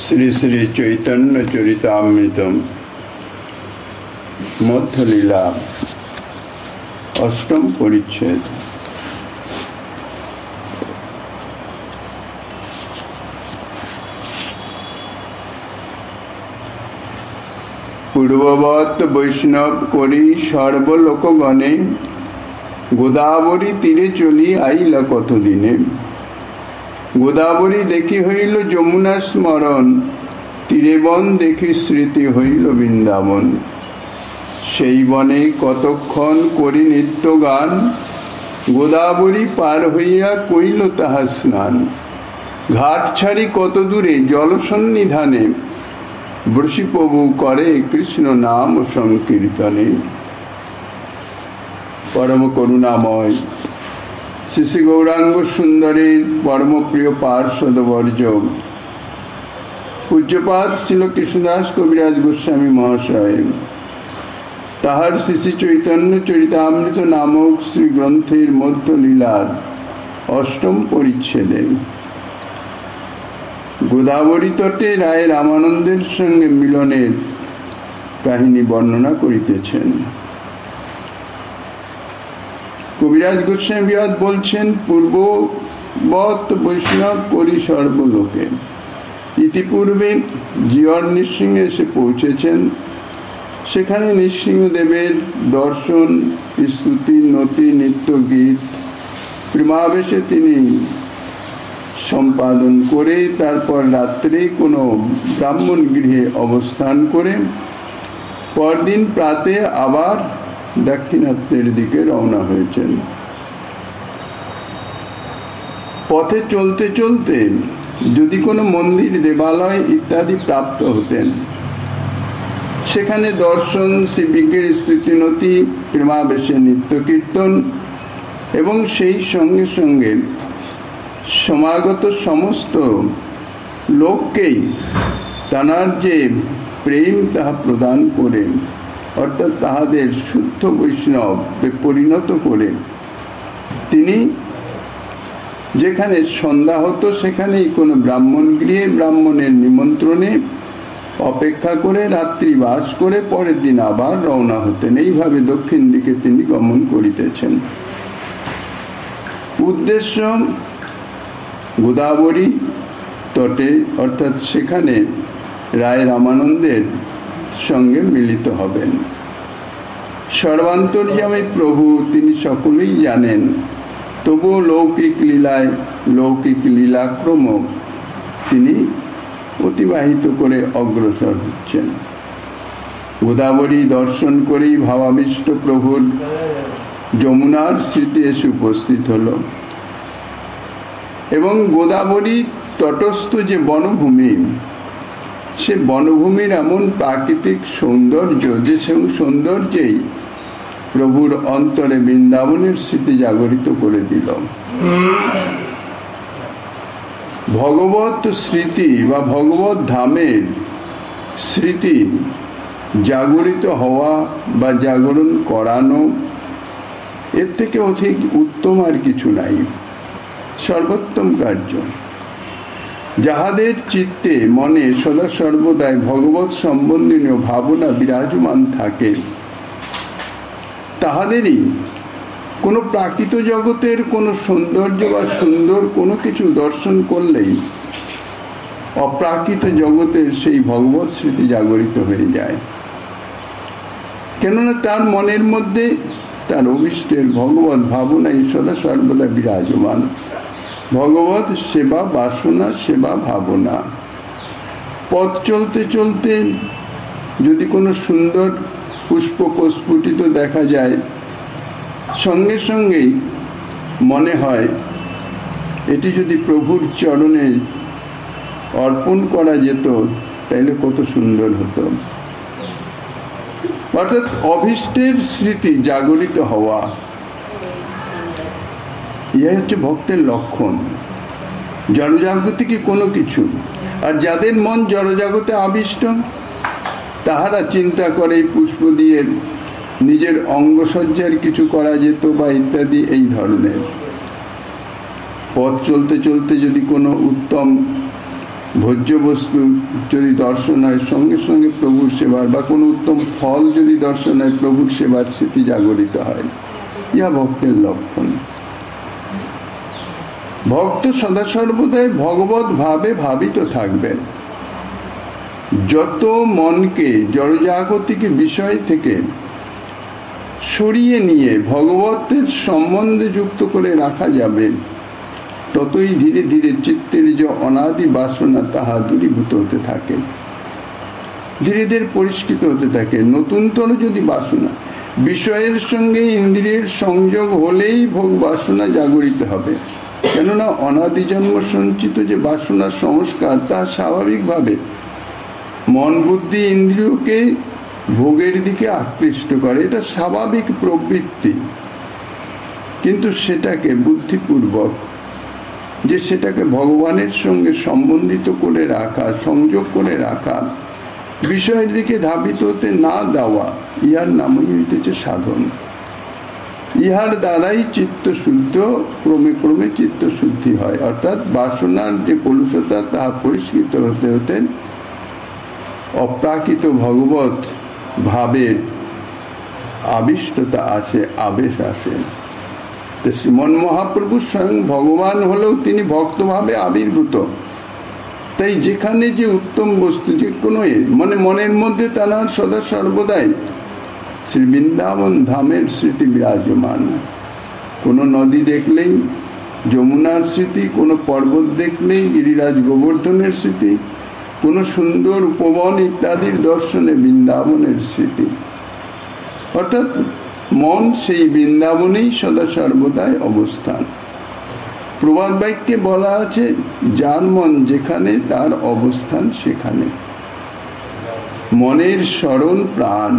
শ্রী শ্রী চৈতন্য চরিতামৃতম মধ্যলীলা অষ্টম পরিচ্ছেদ। পূর্ববৎ বৈষ্ণব করি সর্বলোকগণে, গোদাবরী তীরে চলি আইলা কতদিনে। গোদাবরী দেখি হইল যমুনা স্মরণ, তীরে বন দেখি স্মৃতি হইল বৃন্দাবন। সেই বনে কতক্ষণ করি নিত্য গান, গোদাবরী পার হইয়া কইল তাহা স্নান। ঘাট ছাড়ি কত দূরে জলসন্নিধানে, বৃষিপ্রভু করে কৃষ্ণ নাম সংকীর্তনে। পরম করুণাময় শ্রী শ্রী গৌরাঙ্গ সুন্দরীর পরমপ্রিয় পার্শ্বদবর্জ পূজ্যপাদ ছিল কৃষ্ণদাস কবিরাজ গোস্বামী মহাশয় তাহার শ্রী শ্রী চৈতন্য চরিতামৃত নামক শ্রী গ্রন্থের মধ্যলীলার অষ্টম পরিচ্ছেদে গোদাবরী তটে রায় রামানন্দের সঙ্গে মিলনের কাহিনী বর্ণনা করিতেছেন। কবিরাজ গোস্বামী বিহার বলছেন, পূর্ববৎ বৈষ্ণব করি সর্বলোকে। ইতিপূর্বে জিয়র নৃসিংহে এসে পৌঁছেছেন। সেখানে নৃসিংহদেবের দর্শন, স্তুতি, নতি, নৃত্য, গীত প্রেমাবেশে তিনি সম্পাদন করে তারপর রাত্রে কোনো ব্রাহ্মণ গৃহে অবস্থান করে পরদিন প্রাতে আবার দাক্ষিণাত্যের দিকে রওনা হয়েছেন। পথে চলতে চলতে যদি কোনো মন্দির, দেবালয় ইত্যাদি প্রাপ্ত হতেন, সেখানে দর্শন, শিবিকের স্তুতিনতি, প্রেমাবেশে নিত্য কীর্তন এবং সেই সঙ্গে সঙ্গে সমাগত সমস্ত লোককেই তাঁর যে প্রেম তাহা প্রদান করে, অর্থাৎ তাহাদের শুদ্ধ বৈষ্ণবে পরিণত করে তিনি যেখানে সন্ধ্যা হতো সেখানেই কোনো ব্রাহ্মণ গৃহে ব্রাহ্মণের নিমন্ত্রণে অপেক্ষা করে রাত্রি বাস করে পরের দিন আবার রওনা হতেন। এইভাবে দক্ষিণ দিকে তিনি গমন করিতেছেন। উদ্দেশ্য গোদাবরী তটে, অর্থাৎ সেখানে রায় রামানন্দের সঙ্গে মিলিত হবেন। সর্বান্তর্যামী প্রভু তিনি সকলেই জানেন, তবুও লৌকিক লীলায় লৌকিক লীলাক্রম তিনি অতিবাহিত করে অগ্রসর হচ্ছেন। গোদাবরী দর্শন করেই ভাবাবিষ্ট প্রভুর যমুনার স্মৃতি এসে উপস্থিত হল এবং গোদাবরী তটস্থ যে বনভূমি, সে বনভূমির এমন প্রাকৃতিক সৌন্দর্য যে সৌন্দর্যেই প্রভুর অন্তরে বৃন্দাবনের স্মৃতি জাগরিত করে দিল। ভগবত স্মৃতি বা ভগবত ধামের স্মৃতি জাগরিত হওয়া বা জাগরণ করানো, এর থেকে অধিক উত্তম আর কিছু নাই, সর্বোত্তম কার্য। যাহাদের চিত্তে মনে সদা সর্বদাই ভগবত সম্বন্ধীয় ভাবনা বিরাজমান থাকে, তাহাদেরই কোনো প্রাকৃত জগতের কোনো সৌন্দর্য বা সুন্দর কোনো কিছু দর্শন করলেই অপ্রাকৃত জগতের সেই ভগবত স্মৃতি জাগরিত হয়ে যায়। কেননা তার মনের মধ্যে তার অভিষ্টের ভগবত ভাবনাই সদা সর্বদা বিরাজমান। ভগবত সেবা বাসনা, সেবা ভাবনা। পথ চলতে চলতে যদি কোনো সুন্দর পুষ্প প্রস্ফুটিত দেখা যায়, সঙ্গে সঙ্গেই মনে হয় এটি যদি প্রভুর চরণে অর্পণ করা যেত তাহলে কত সুন্দর হতো। অর্থাৎ অভীষ্টের স্মৃতি জাগরিত হওয়া, ইহা হচ্ছে ভক্তের লক্ষণ। জড়জাগতিক কোনো কিছু, আর যাদের মন জড়জাগতে আবিষ্ট তাহারা চিন্তা করে পুষ্প দিয়ে নিজের অঙ্গসজ্জার কিছু করা যেত বা ইত্যাদি এই ধরনের। পথ চলতে চলতে যদি কোনো উত্তম ভোজ্য বস্তু যদি দর্শন হয় সঙ্গে সঙ্গে প্রভুর সেবার, বা কোনো উত্তম ফল যদি দর্শন হয় প্রভুর সেবার স্মৃতি জাগরিত হয়। ইহা ভক্তের লক্ষণ। ভক্ত সদা সর্বদাই ভগবত ভাবে ভাবিত থাকবেন। যত মনকে জড়জাগতিক বিষয় থেকে সরিয়ে নিয়ে ভগবতের সম্বন্ধে যুক্ত করে রাখা যাবে, ততই ধীরে ধীরে চিত্তের যে অনাদি বাসনা তাহা দূরীভূত হতে থাকে, ধীরে ধীরে পরিষ্কৃত হতে থাকে। নতুনতর যদি বাসনা, বিষয়ের সঙ্গে ইন্দ্রিয়ের সংযোগ হলেই ভোগ বাসনা জাগরিত হবে। কেননা অনাদি জন্ম সঞ্চিত যে বাসনার সংস্কার তা স্বাভাবিকভাবে মন বুদ্ধি ইন্দ্রিয়কে ভোগের দিকে আকৃষ্ট করে, এটা স্বাভাবিক প্রবৃত্তি। কিন্তু সেটাকে বুদ্ধিপূর্বক যে সেটাকে ভগবানের সঙ্গে সম্বন্ধিত করে রাখা, সংযোগ করে রাখা, বিষয়ের দিকে ধাবিত হতে না দেওয়া, ইহার নামই হইতেছে সাধন। ইহার দ্বারাই চিত্ত শুদ্ধ, ক্রমে ক্রমে চিত্ত শুদ্ধি হয়। অর্থাৎ বাসনার যে কলুষতা তাহা পরিষ্কৃত হতে হতে অপ্রাকৃত ভগবত ভাবের আবিষ্টতা আসে, আবেশ আসে। শ্রীমন মহাপ্রভু স্বয়ং ভগবান হলেও তিনি ভক্তভাবে আবির্ভূত। তাই যেখানে যে উত্তম বস্তু, যে কোনো মানে মনের মধ্যে তার সদা সর্বদাই শ্রী বৃন্দাবন ধামের স্মৃতি বিরাজমান। কোনো নদী দেখলেই যমুনার স্মৃতি, কোনো পর্বত দেখলেই গিরিরাজ গোবর্ধনের স্মৃতি, কোনো সুন্দর উপবন ইত্যাদির দর্শনে বৃন্দাবনের স্মৃতি। অর্থাৎ মন সেই বৃন্দাবনেই সদা সর্বদাই অবস্থান। প্রবাদ বাক্যে বলা আছে, যার মন যেখানে তার অবস্থান সেখানে। মনের স্মরণ প্রাণ,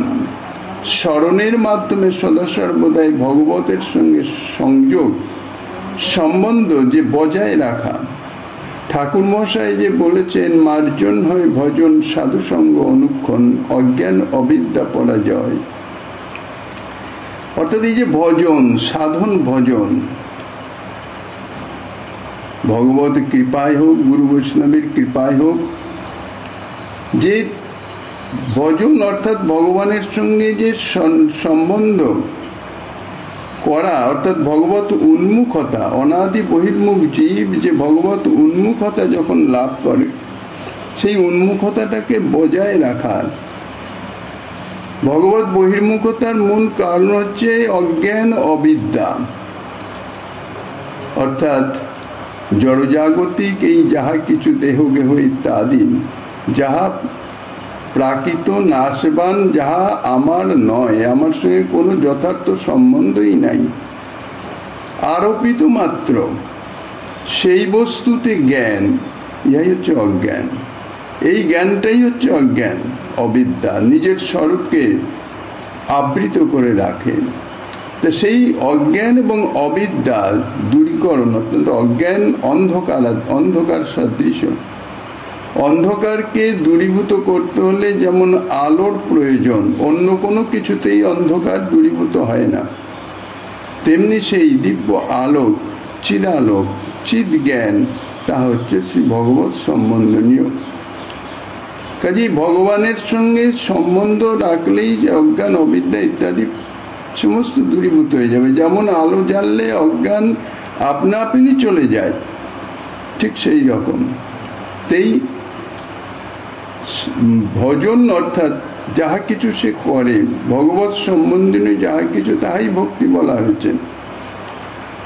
স্মরণের মাধ্যমে সদা সর্বদাই ভগবতের সঙ্গে সংযোগ সম্বন্ধ যে বজায় রাখা। ঠাকুর মশাই যে বলেছেন, মার্জন হয় ভজন সাধুসঙ্গ অনুক্ষণ, অজ্ঞান অবিদ্যা পরাজয়। অর্থাৎ এই যে ভজন, সাধন ভজন, ভগবত কৃপায় হোক, গুরু বৈষ্ণবের কৃপায় হোক, যে ভজন অর্থাৎ ভগবানের সঙ্গে যে সম্বন্ধ করা, অর্থাৎ ভগবত উন্মুখতা। অনাদি বহির্মুখ জীব যে ভগবত উন্মুখতা যখন লাভ করে, সেই উন্মুখতাটাকে বজায় রাখার। ভগবত বহির্মুখতার মূল কারণ হচ্ছে অজ্ঞান অবিদ্যা। অর্থাৎ জড়জাগতিক এই যাহা কিছু দেহ গেহ ইত্যাদি, যাহা প্রাকৃত নাশবান, যাহা আমার নয়, আমার সঙ্গে কোনো যথার্থ সম্বন্ধই নাই, আরোপিত মাত্র, সেই বস্তুতে জ্ঞান, ইহাই হচ্ছে অজ্ঞান। এই জ্ঞানটাই হচ্ছে অজ্ঞান অবিদ্যা, নিজের স্বরূপকে আবৃত করে রাখে। তো সেই অজ্ঞান এবং অবিদ্যা দূরীকরণ, অত্যন্ত অজ্ঞান অন্ধকার সদৃশ। অন্ধকারকে দূরীভূত করতে হলে যেমন আলোর প্রয়োজন, অন্য কোনো কিছুতেই অন্ধকার দূরীভূত হয় না, তেমনি সেই দিব্য আলোক, চিদালোক, চিদ জ্ঞান, তা হচ্ছে শ্রী ভগবত সম্বন্ধনীয়। কাজেই ভগবানের সঙ্গে সম্বন্ধ রাখলেই যে অজ্ঞান অবিদ্যা ইত্যাদি সমস্ত দূরীভূত হয়ে যাবে। যেমন আলো জ্বাললে অজ্ঞান আপনা আপনি চলে যায়, ঠিক সেই রকম। তাই ভজন অর্থাৎ যাহা কিছু সে করে, ভগবত সম্বন্ধীয় যাহা কিছু, তাহাই ভক্তি বলা হয়েছে।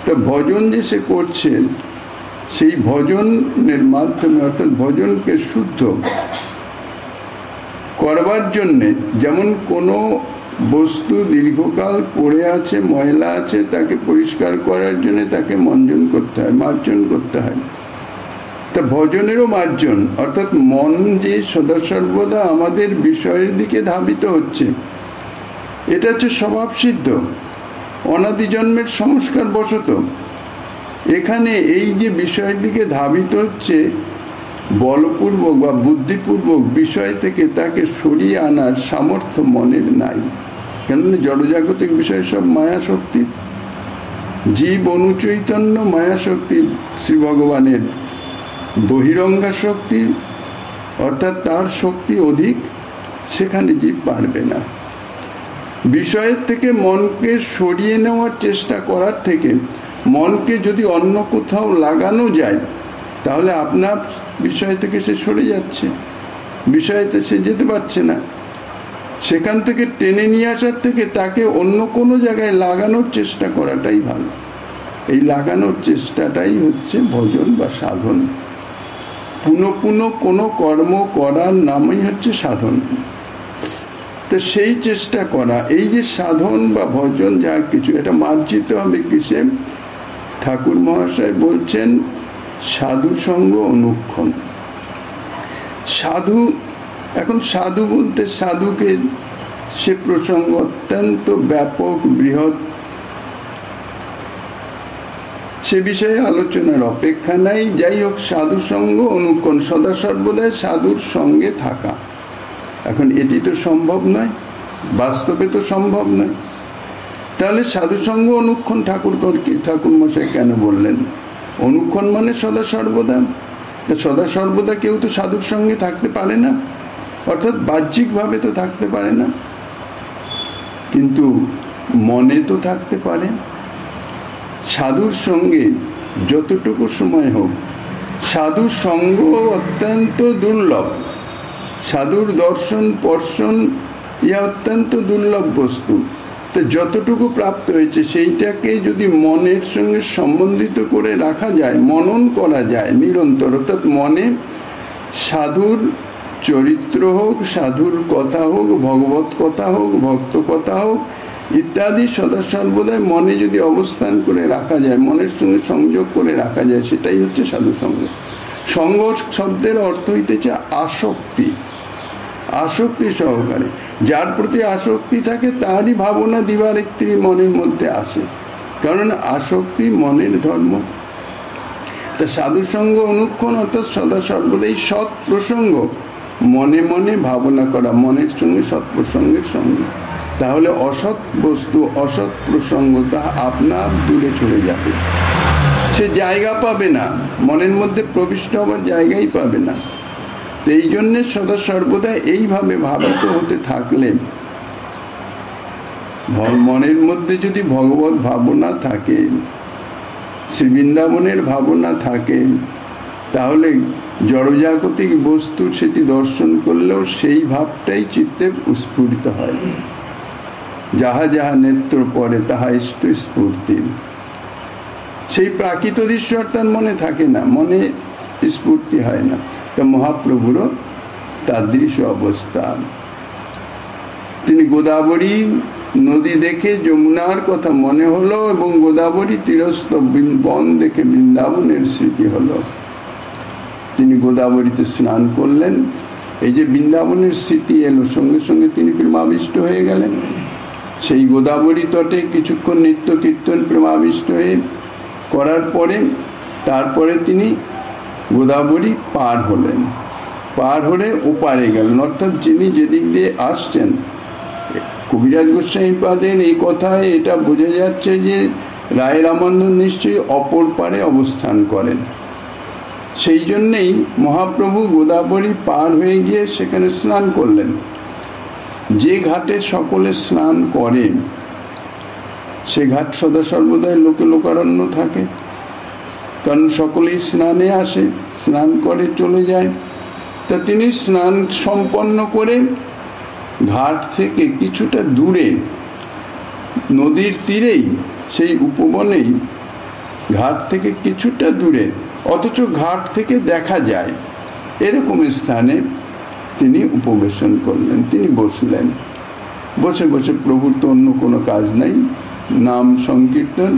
তা ভজন যে সে করছে, সেই ভজনের মাধ্যমে, অর্থাৎ ভজনকে শুদ্ধ করবার জন্যে, যেমন কোনো বস্তু দীর্ঘকাল পড়ে আছে, ময়লা আছে, তাকে পরিষ্কার করার জন্য তাকে মঞ্জন করতে হয়, মার্জন করতে হয়। তা ভজনেরও মার্জন, অর্থাৎ মন যে সদা সর্বদা আমাদের বিষয়ের দিকে ধাবিত হচ্ছে, এটা হচ্ছে স্বভাব সিদ্ধ, অনাদি জন্মের সংস্কার বশত। এখানে এই যে বিষয়ের দিকে ধাবিত হচ্ছে, বলপূর্বক বা বুদ্ধিপূর্বক বিষয় থেকে তাকে সরিয়ে আনার সামর্থ্য মনের নাই। কেননা জড়জাগতিক বিষয় সব মায়া শক্তি, জীব অনুচৈতন্য মায়া শক্তি শ্রী ভগবানের বহিরঙ্গা শক্তি অর্থাৎ তার শক্তি অধিক, সেখানে জীব পারবে না। বিষয়ের থেকে মনকে সরিয়ে নেওয়ার চেষ্টা করার থেকে মনকে যদি অন্য কোথাও লাগানো যায়, তাহলে আপনার বিষয় থেকে সে সরে যাচ্ছে, বিষয়তে সে যেতে পারছে না। সেখান থেকে টেনে নিয়ে আসার থেকে তাকে অন্য কোনো জায়গায় লাগানোর চেষ্টা করাটাই ভালো। এই লাগানোর চেষ্টাটাই হচ্ছে ভজন বা সাধন। পুনঃ পুনঃ কোনো কর্ম করার নামই হচ্ছে সাধন। তো সেই চেষ্টা করা, এই যে সাধন বা ভজন যা কিছু, এটা মার্জিত হবে কিসে? ঠাকুর মহাশয় বলছেন সাধু সঙ্গ অনুক্ষণ। সাধু, এখন সাধু বলতে সাধুকে সে প্রসঙ্গ অত্যন্ত ব্যাপক বৃহৎ, সে বিষয়ে আলোচনার অপেক্ষা নাই। যাই হোক, সাধু সঙ্গ অনুক্ষণ, সদা সর্বদাই সাধুর সঙ্গে থাকা। এখন এটি তো সম্ভব নয়, বাস্তবে তো সম্ভব নয়। তাহলে সাধু সঙ্গ অনুক্ষণ ঠাকুর মশাই কেন বললেন? অনুক্ষণ মানে সদা সর্বদা। সদা সর্বদা কেউ তো সাধুর সঙ্গে থাকতে পারে না, অর্থাৎ বাহ্যিকভাবে তো থাকতে পারে না, কিন্তু মনে তো থাকতে পারে। সাধুর সঙ্গে যতটুকু সময় হোক, সাধুর সঙ্গ অত্যন্ত দুর্লভ। সাধুর দর্শন স্পর্শন ইয়া অত্যন্ত দুর্লভ বস্তু। তো যতটুকু প্রাপ্ত হয়েছে সেইটাকে যদি মনের সঙ্গে সম্বন্ধিত করে রাখা যায়, মনন করা যায় নিরন্তর, অর্থাৎ মনে সাধুর চরিত্র হোক, সাধুর কথা হোক, ভগবত কথা হোক, ভক্ত কথা হোক ইত্যাদি সদা সর্বদাই মনে যদি অবস্থান করে রাখা যায়, মনের সঙ্গে সংযোগ করে রাখা যায়, সেটাই হচ্ছে সাধু সঙ্গ। সঙ্গ শব্দের অর্থ হইতেছে আসক্তি, আসক্তি সহকারে। যার প্রতি আসক্তি থাকে তারই ভাবনা দিবারাত্রি মনের মধ্যে আসে, কারণ আসক্তি মনের ধর্ম। তা সাধু সঙ্গ অনুক্ষণ অর্থাৎ সদা সর্বদাই সৎ প্রসঙ্গ মনে মনে ভাবনা করা, মনের সঙ্গে সৎ প্রসঙ্গের সঙ্গে। তাহলে অসৎ বস্তু, অসৎ প্রসঙ্গ তা আপনার দূরে চলে যাবে, সে জায়গা পাবে না, মনের মধ্যে প্রবিষ্ট হবার জায়গাই পাবে না। এই জন্যে সদা সর্বদা এইভাবে ভাবিত হতে থাকলে, মনের মধ্যে যদি ভগবত ভাবনা থাকে, শ্রী বৃন্দাবনের ভাবনা থাকে, তাহলে জড়জাগতিক বস্তু সেটি দর্শন করলেও সেই ভাবটাই চিত্তে স্ফুরিত হয়। যাহা যাহা নেত্র পড়ে তাহা ইষ্ট স্ফূর্তি। সেই প্রাকৃত দৃশ্য তার মনে থাকে না, মনে স্ফূর্তি হয় না। তা মহাপ্রভুরও তাদৃশ অবস্থা। তিনি গোদাবরী নদী দেখে যমুনার কথা মনে হলো এবং গোদাবরী তীরস্থ বন দেখে বৃন্দাবনের স্মৃতি হলো। তিনি গোদাবরীতে স্নান করলেন, এই যে বৃন্দাবনের স্মৃতি এলো, সঙ্গে সঙ্গে তিনি প্রেমাবিষ্ট হয়ে গেলেন। সেই গোদাবরী তটে কিছুক্ষণ নিত্য কীর্তন প্রেমাবিষ্ট হয়ে করার পরে তারপরে তিনি গোদাবরী পার হলেন, পার হলে ওপারে গেলেন। অর্থাৎ যিনি যেদিক দিয়ে আসছেন, কবিরাজ গোস্বামী পাদের এই কথায় এটা বোঝা যাচ্ছে যে রায় রামানন্দ নিশ্চয়ই অপর পারে অবস্থান করেন। সেই জন্যেই মহাপ্রভু গোদাবরী পার হয়ে গিয়ে সেখানে স্নান করলেন। যে ঘাটে সকলে স্নান করে সে ঘাট সদা সর্বদাই লোকে লোকারণ্য থাকে, কারণ সকলেই স্নানে আসে, স্নান করে চলে যায়। তা তিনি স্নান সম্পন্ন করে ঘাট থেকে কিছুটা দূরে নদীর তীরেই, সেই উপবনেই ঘাট থেকে কিছুটা দূরে, অথচ ঘাট থেকে দেখা যায় এরকম স্থানে তিনি উপবেশন করলেন। তিনি বসলেন, বসে বসে প্রভুর তো অন্য কোনো কাজ নাই, নাম সংকীর্তন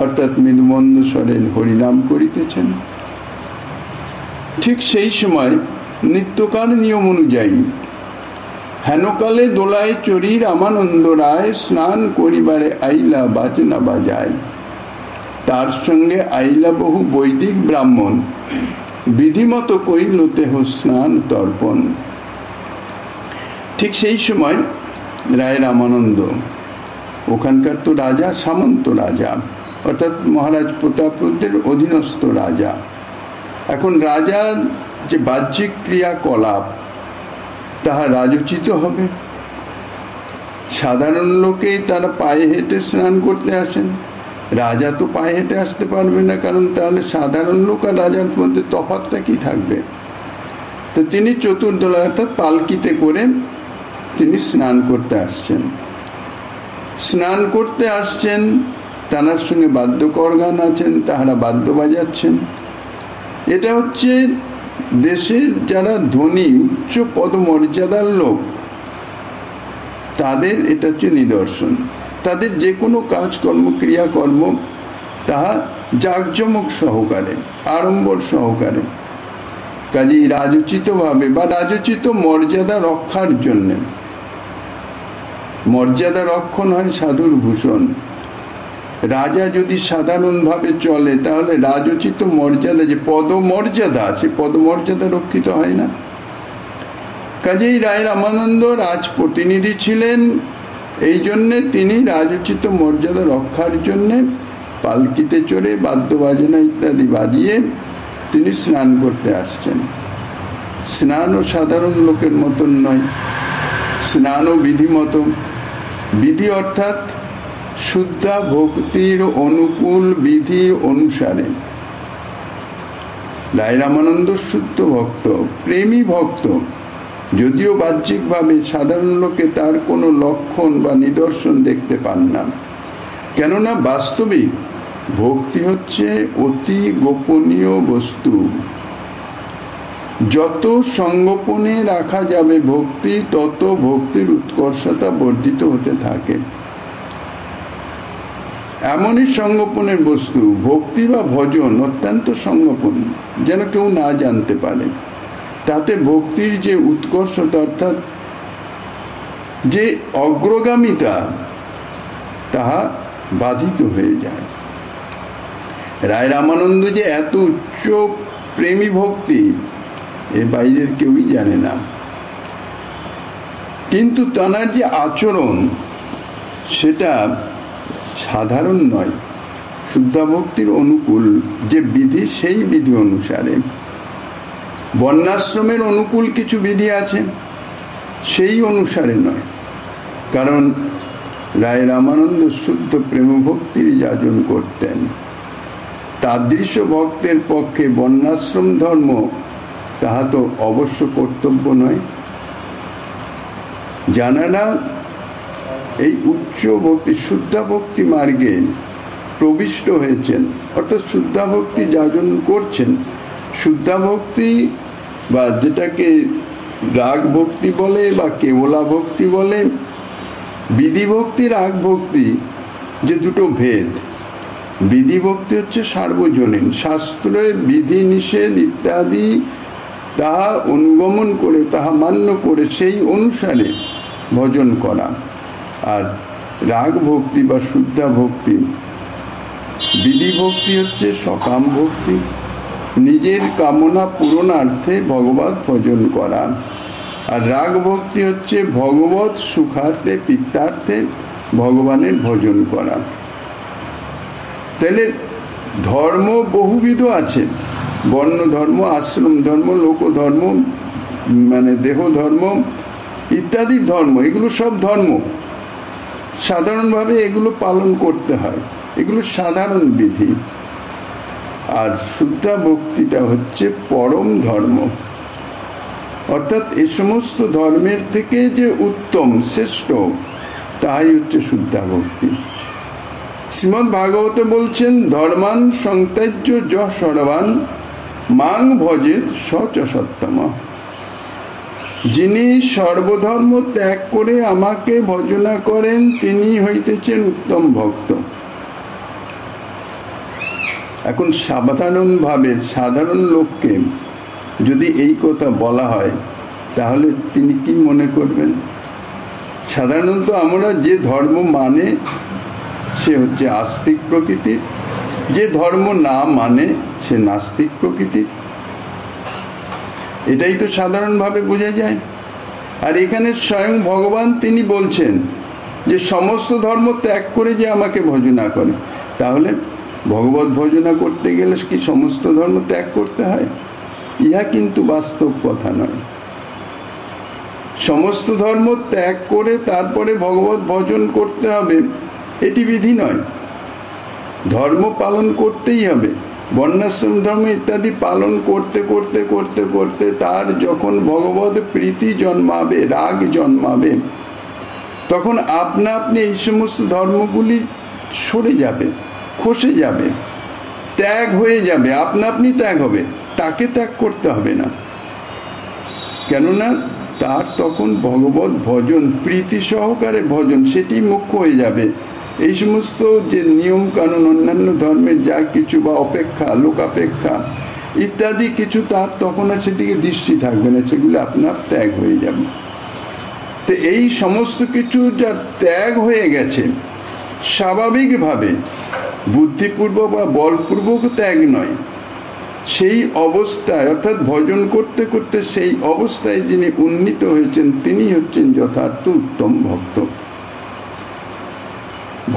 অর্থাৎ মৃদুমন্দ স্বরে হরিনাম করিতেছেন। ঠিক সেই সময় নিত্যকার নিয়ম অনুযায়ী হেনকালে দোলায় চরি রামানন্দ রায় স্নান করিবারে আইলা বাজনা বাজায়। তার সঙ্গে আইলা বহু বৈদিক ব্রাহ্মণ, বিধিমতো কইল তেহ স্নান তর্পণ। ঠিক সেই সময় রায় রামানন্দ, ওখানকার তো রাজা সামন্ত রাজা, অর্থাৎ মহারাজ প্রতাপরুদ্রের অধীনস্থ রাজা, এখন রাজার যে বাহ্যিক ক্রিয়াকলাপ তাহা রাজোচিত হবে। সাধারণ লোকেই তারা পায়ে হেঁটে স্নান করতে আসেন, রাজা তো পায়ে হেঁটে আসতে পারবে না, কারণ তাহলে সাধারণ লোক আর রাজার মধ্যে তফাৎটা কি থাকবে। তো তিনি চতুর্দলা অর্থাৎ পালকিতে করে তিনি স্নান করতে আসছেন। স্নান করতে আসছেন, তার সঙ্গে বাদ্যকর গান আছেন, তাহারা বাদ্য বাজাচ্ছেন। এটা হচ্ছে দেশের যারা ধনী উচ্চ পদমর্যাদার লোক, তাদের এটা হচ্ছে নিদর্শন। তাদের যে কোনো কাজকর্ম ক্রিয়াকর্ম তাহা জাঁকজমক সহকারে, আড়ম্বর সহকারে, কাজেই রাজোচিতভাবে বা রাজোচিত মর্যাদা রক্ষার জন্যে। মর্যাদা রক্ষণ হয় সাধুর ভূষণ। রাজা যদি সাধারণভাবে চলে তাহলে রাজোচিত মর্যাদা, যে পদমর্যাদা, সে পদমর্যাদা রক্ষিত হয় না। কাজেই রায় রামানন্দ রাজ প্রতিনিধি ছিলেন, এই জন্যে তিনি রাজোচিত মর্যাদা রক্ষার জন্যে পালকিতে চড়ে বাদ্য বাজনা ইত্যাদি বাজিয়ে তিনি স্নান করতে আসছেন। স্নানও সাধারণ লোকের মতন নয়, স্নানও বিধিমত। বিধি অর্থাৎ শুদ্ধা ভক্তির অনুকূল বিধি অনুসারে। রায় রামানন্দ শুদ্ধ ভক্ত, প্রেমী ভক্ত, যদিও বাহ্যিকভাবে সাধারণ লোকে তার কোনো লক্ষণ বা নিদর্শন দেখতে পান না। কেননা বাস্তবিক ভক্তি হচ্ছে অতি গোপনীয় বস্তু। যত সংগোপনে রাখা যাবে ভক্তি, তত ভক্তির উৎকর্ষতা বর্ধিত হতে থাকে। এমনই সংগোপনের বস্তু ভক্তি বা ভজন, অত্যন্ত সংগোপন, যেন কেউ না জানতে পারে। তাতে ভক্তির যে উৎকর্ষতা অর্থাৎ যে অগ্রগামিতা, তাহা বাধিত হয়ে যায়। রায় রামানন্দ যে এত উচ্চ প্রেমী ভক্তি, এ বাইরের কেউই জানে না। কিন্তু তাঁর যে আচরণ, সেটা সাধারণ নয়। শুদ্ধা ভক্তির অনুকূল যে বিধি, সেই বিধি অনুসারে। বর্ণাশ্রমের অনুকূল কিছু বিধি আছে, সেই অনুসারে নয়। কারণ রায় রামানন্দ শুদ্ধ প্রেম ভক্তির যাজন করতেন। তাদৃশ ভক্তের পক্ষে বর্ণাশ্রম ধর্ম তাহা তো অবশ্য কর্তব্য নয়। যারা এই উচ্চ ভক্তি শুদ্ধা ভক্তি মার্গে প্রবিষ্ট হয়েছেন, অর্থাৎ শুদ্ধা ভক্তি যাজন করছেন, শুদ্ধা ভক্তি বা যেটাকে রাগ ভক্তি বলে বা কেবলা ভক্তি বলে, বিধি ভক্তি রাগ ভক্তি, যে দুটো ভেদ। বিধি ভক্তি হচ্ছে সার্বজনীন, শাস্ত্রের বিধি নিষেধ ইত্যাদি তাহা অনুগমন করে, তাহা মান্য করে সেই অনুসারে ভজন করা। আর রাগ ভক্তি বা শুদ্ধা ভক্তি, বিধি ভক্তি হচ্ছে সকাম ভক্তি, নিজের কামনা পূরণার্থে ভগবত ভজন করা। আর রাগ ভক্তি হচ্ছে ভগবত সুখার্থে পিত্তার্থে ভগবানের ভজন করা। তাহলে ধর্ম বহুবিধ আছে, বর্ণ ধর্ম, আশ্রম ধর্ম, লোক ধর্ম, মানে দেহ ধর্ম ইত্যাদি ধর্ম, এগুলো সব ধর্ম। সাধারণভাবে এগুলো পালন করতে হয়, এগুলো সাধারণ বিধি। আর শুদ্ধা ভক্তিটা হচ্ছে পরম ধর্ম, অর্থাৎ এ সমস্ত ধর্মের থেকে যে উত্তম শ্রেষ্ঠ, তাই হচ্ছে শুদ্ধা ভক্তি। শ্রীমদ্ ভাগবতে বলছেন, ধর্মান সংত্যাজ্য য সর্বান মাং ভজেত স চ সত্তম। যিনি সর্বধর্ম ত্যাগ করে আমাকে ভজনা করেন, তিনি হইতেছেন উত্তম ভক্ত। এখন সাধারণভাবে সাধারণ লোককে যদি এই কথা বলা হয়, তাহলে তিনি কি মনে করবেন? সাধারণত আমরা যে ধর্ম মানে সে হচ্ছে আস্তিক প্রকৃতির, যে ধর্ম না মানে সে নাস্তিক প্রকৃতির। এটাই তো সাধারণভাবে বোঝা যায়। আর এখানে স্বয়ং ভগবান তিনি বলছেন যে সমস্ত ধর্ম ত্যাগ করে যে আমাকে ভজনা করে, তাহলে ভগবত ভজনা করতে গেলে কি সমস্ত ধর্ম ত্যাগ করতে হয়? ইহা কিন্তু বাস্তব কথা নয়। সমস্ত ধর্ম ত্যাগ করে তারপরে ভগবত ভজন করতে হবে এটি বিধি নয়। ধর্ম পালন করতেই হবে, বর্ণাশ্রম ধর্ম ইত্যাদি পালন করতে করতে করতে করতে তার যখন ভগবত প্রীতি জন্মাবে, রাগ জন্মাবে, তখন আপনা আপনি এই সমস্ত ধর্মগুলি সরে যাবে, খসে যাবে, ত্যাগ হয়ে যাবে, আপনা আপনি ত্যাগ হবে, তাকে ত্যাগ করতে হবে না। কেননা তার তখন ভগবত ভজন, প্রীতি সহকারে ভজন, সেটি মুখ্য হয়ে যাবে। এই সমস্ত যে নিয়ম কানুন অন্যান্য ধর্মের যা কিছু বা অপেক্ষা, লোকাপেক্ষা ইত্যাদি কিছু, তার তখন আর সেদিকে দৃষ্টি থাকবে না, সেগুলো আপনার ত্যাগ হয়ে যাবে। তো এই সমস্ত কিছু যার ত্যাগ হয়ে গেছে, স্বাভাবিকভাবে বুদ্ধিপূর্বক বা বলপূর্বক ত্যাগ নয়, সেই অবস্থায় অর্থাৎ ভজন করতে করতে সেই অবস্থায় যিনি উন্নীত হয়েছেন তিনি হচ্ছেন যথার্থ উত্তম ভক্ত।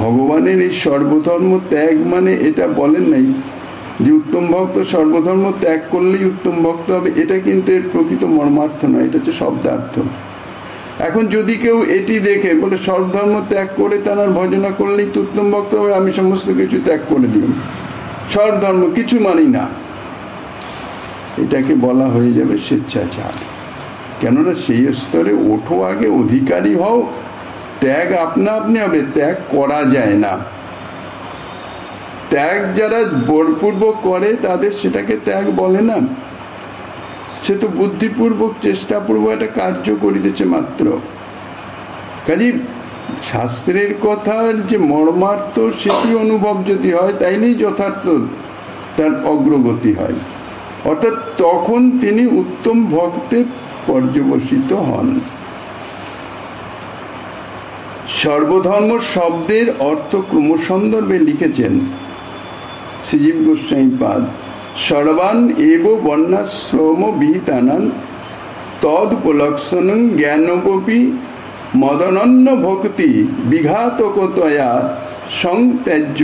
ভগবানের এই সর্বধর্ম ত্যাগ মানে এটা বলেন নাই যে উত্তম ভক্ত সর্বধর্ম ত্যাগ করলেই উত্তম ভক্ত হবে, এটা কিন্তু এর প্রকৃত মর্মার্থ নয়, এটা হচ্ছে শব্দার্থ। এখন যদি কেউ এটি দেখে বলে সর্বধর্ম ত্যাগ করে তার ভজনা করলেই তো উত্তম ভক্ত হবে, আমি সমস্ত কিছু ত্যাগ করে দিই, সর্বধর্ম কিছু মানি না, এটাকে বলা হয়ে যাবে স্বেচ্ছাচার। কেননা সেই স্তরে ওঠো, আগে অধিকারী হও, ত্যাগ আপনা আপনি হবে, ত্যাগ করা যায় না। ত্যাগ যারা বলপূর্বক করে তাদের সেটাকে ত্যাগ বলে না, সে তো বুদ্ধিপূর্বক চেষ্টাপূর্বক একটা কার্য করিতেছে মাত্র। কাজে শাস্ত্রের কথার যে মর্মার্থ সেটি অনুভব যদি হয় তাইলেই যথার্থ তার অগ্রগতি হয়, অর্থাৎ তখন তিনি উত্তম ভক্তে পর্যবসিত হন। সর্বধর্ম শব্দের অর্থ ক্রমসন্দর্ভে লিখেছেন শ্রীজীব গোস্বামীপাদ, সর্বান এব বর্ণাশ্রম বিহিতানান তদুপলক্ষণং জ্ঞানপি মদনন্য ভক্তি বিঘাতকতয়া সংত্যাজ্য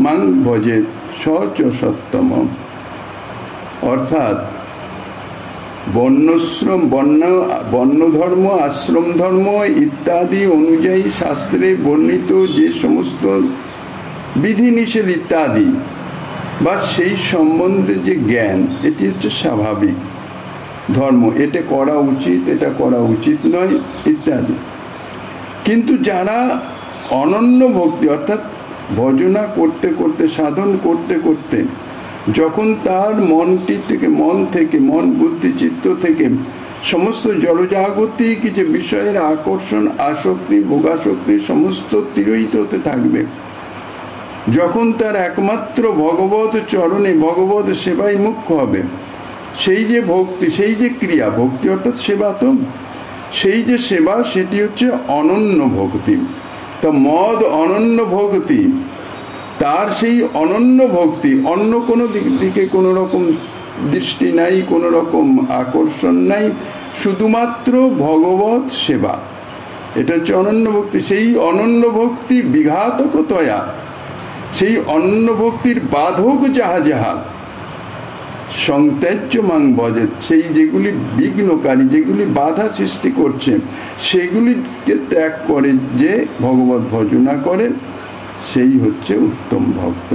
মাং ভজে সচ সত্যম। অর্থাৎ বর্ণধর্ম, আশ্রম ধর্ম ইত্যাদি অনুযায়ী শাস্ত্রে বর্ণিত যে সমস্ত বিধিনিষেধ ইত্যাদি বা সেই সম্বন্ধে যে জ্ঞান, এটি হচ্ছে স্বাভাবিক ধর্ম, এটা করা উচিত, এটা করা উচিত নয় ইত্যাদি। কিন্তু যারা অনন্য ভক্তি অর্থাৎ ভজনা করতে করতে, সাধন করতে করতে যখন তার মনটি থেকে, মন বুদ্ধি চিত্ত থেকে সমস্ত জড়জাগতিক যে বিষয়ের আকর্ষণ, আসক্তি, ভোগাসক্তি সমস্ত তিরোহিত হতে থাকবে, যখন তার একমাত্র ভগবত চরণে ভগবত সেবাই মুখ্য হবে, সেই যে ভক্তি, সেই যে ক্রিয়া, ভক্তি অর্থাৎ সেবা, তো সেই যে সেবা সেটি হচ্ছে অনন্য ভক্তি। তা মদ অনন্য ভক্তি, তার সেই অনন্য ভক্তি, অন্য কোনো দিকে কোনো রকম দৃষ্টি নাই, কোনো রকম আকর্ষণ নাই, শুধুমাত্র ভগবত সেবা, এটা হচ্ছে অনন্য ভক্তি। সেই অনন্য ভক্তি বিঘাতকতয়া, সেই অনন্য ভক্তির বাধক যাহা যাহা সংত্যাজ্য মাং ভজে, সেই যেগুলি বিঘ্নকারী, যেগুলি বাধা সৃষ্টি করছে, সেগুলিকে ত্যাগ করে যে ভগবত ভজনা করে, সেই হচ্ছে উত্তম ভক্ত।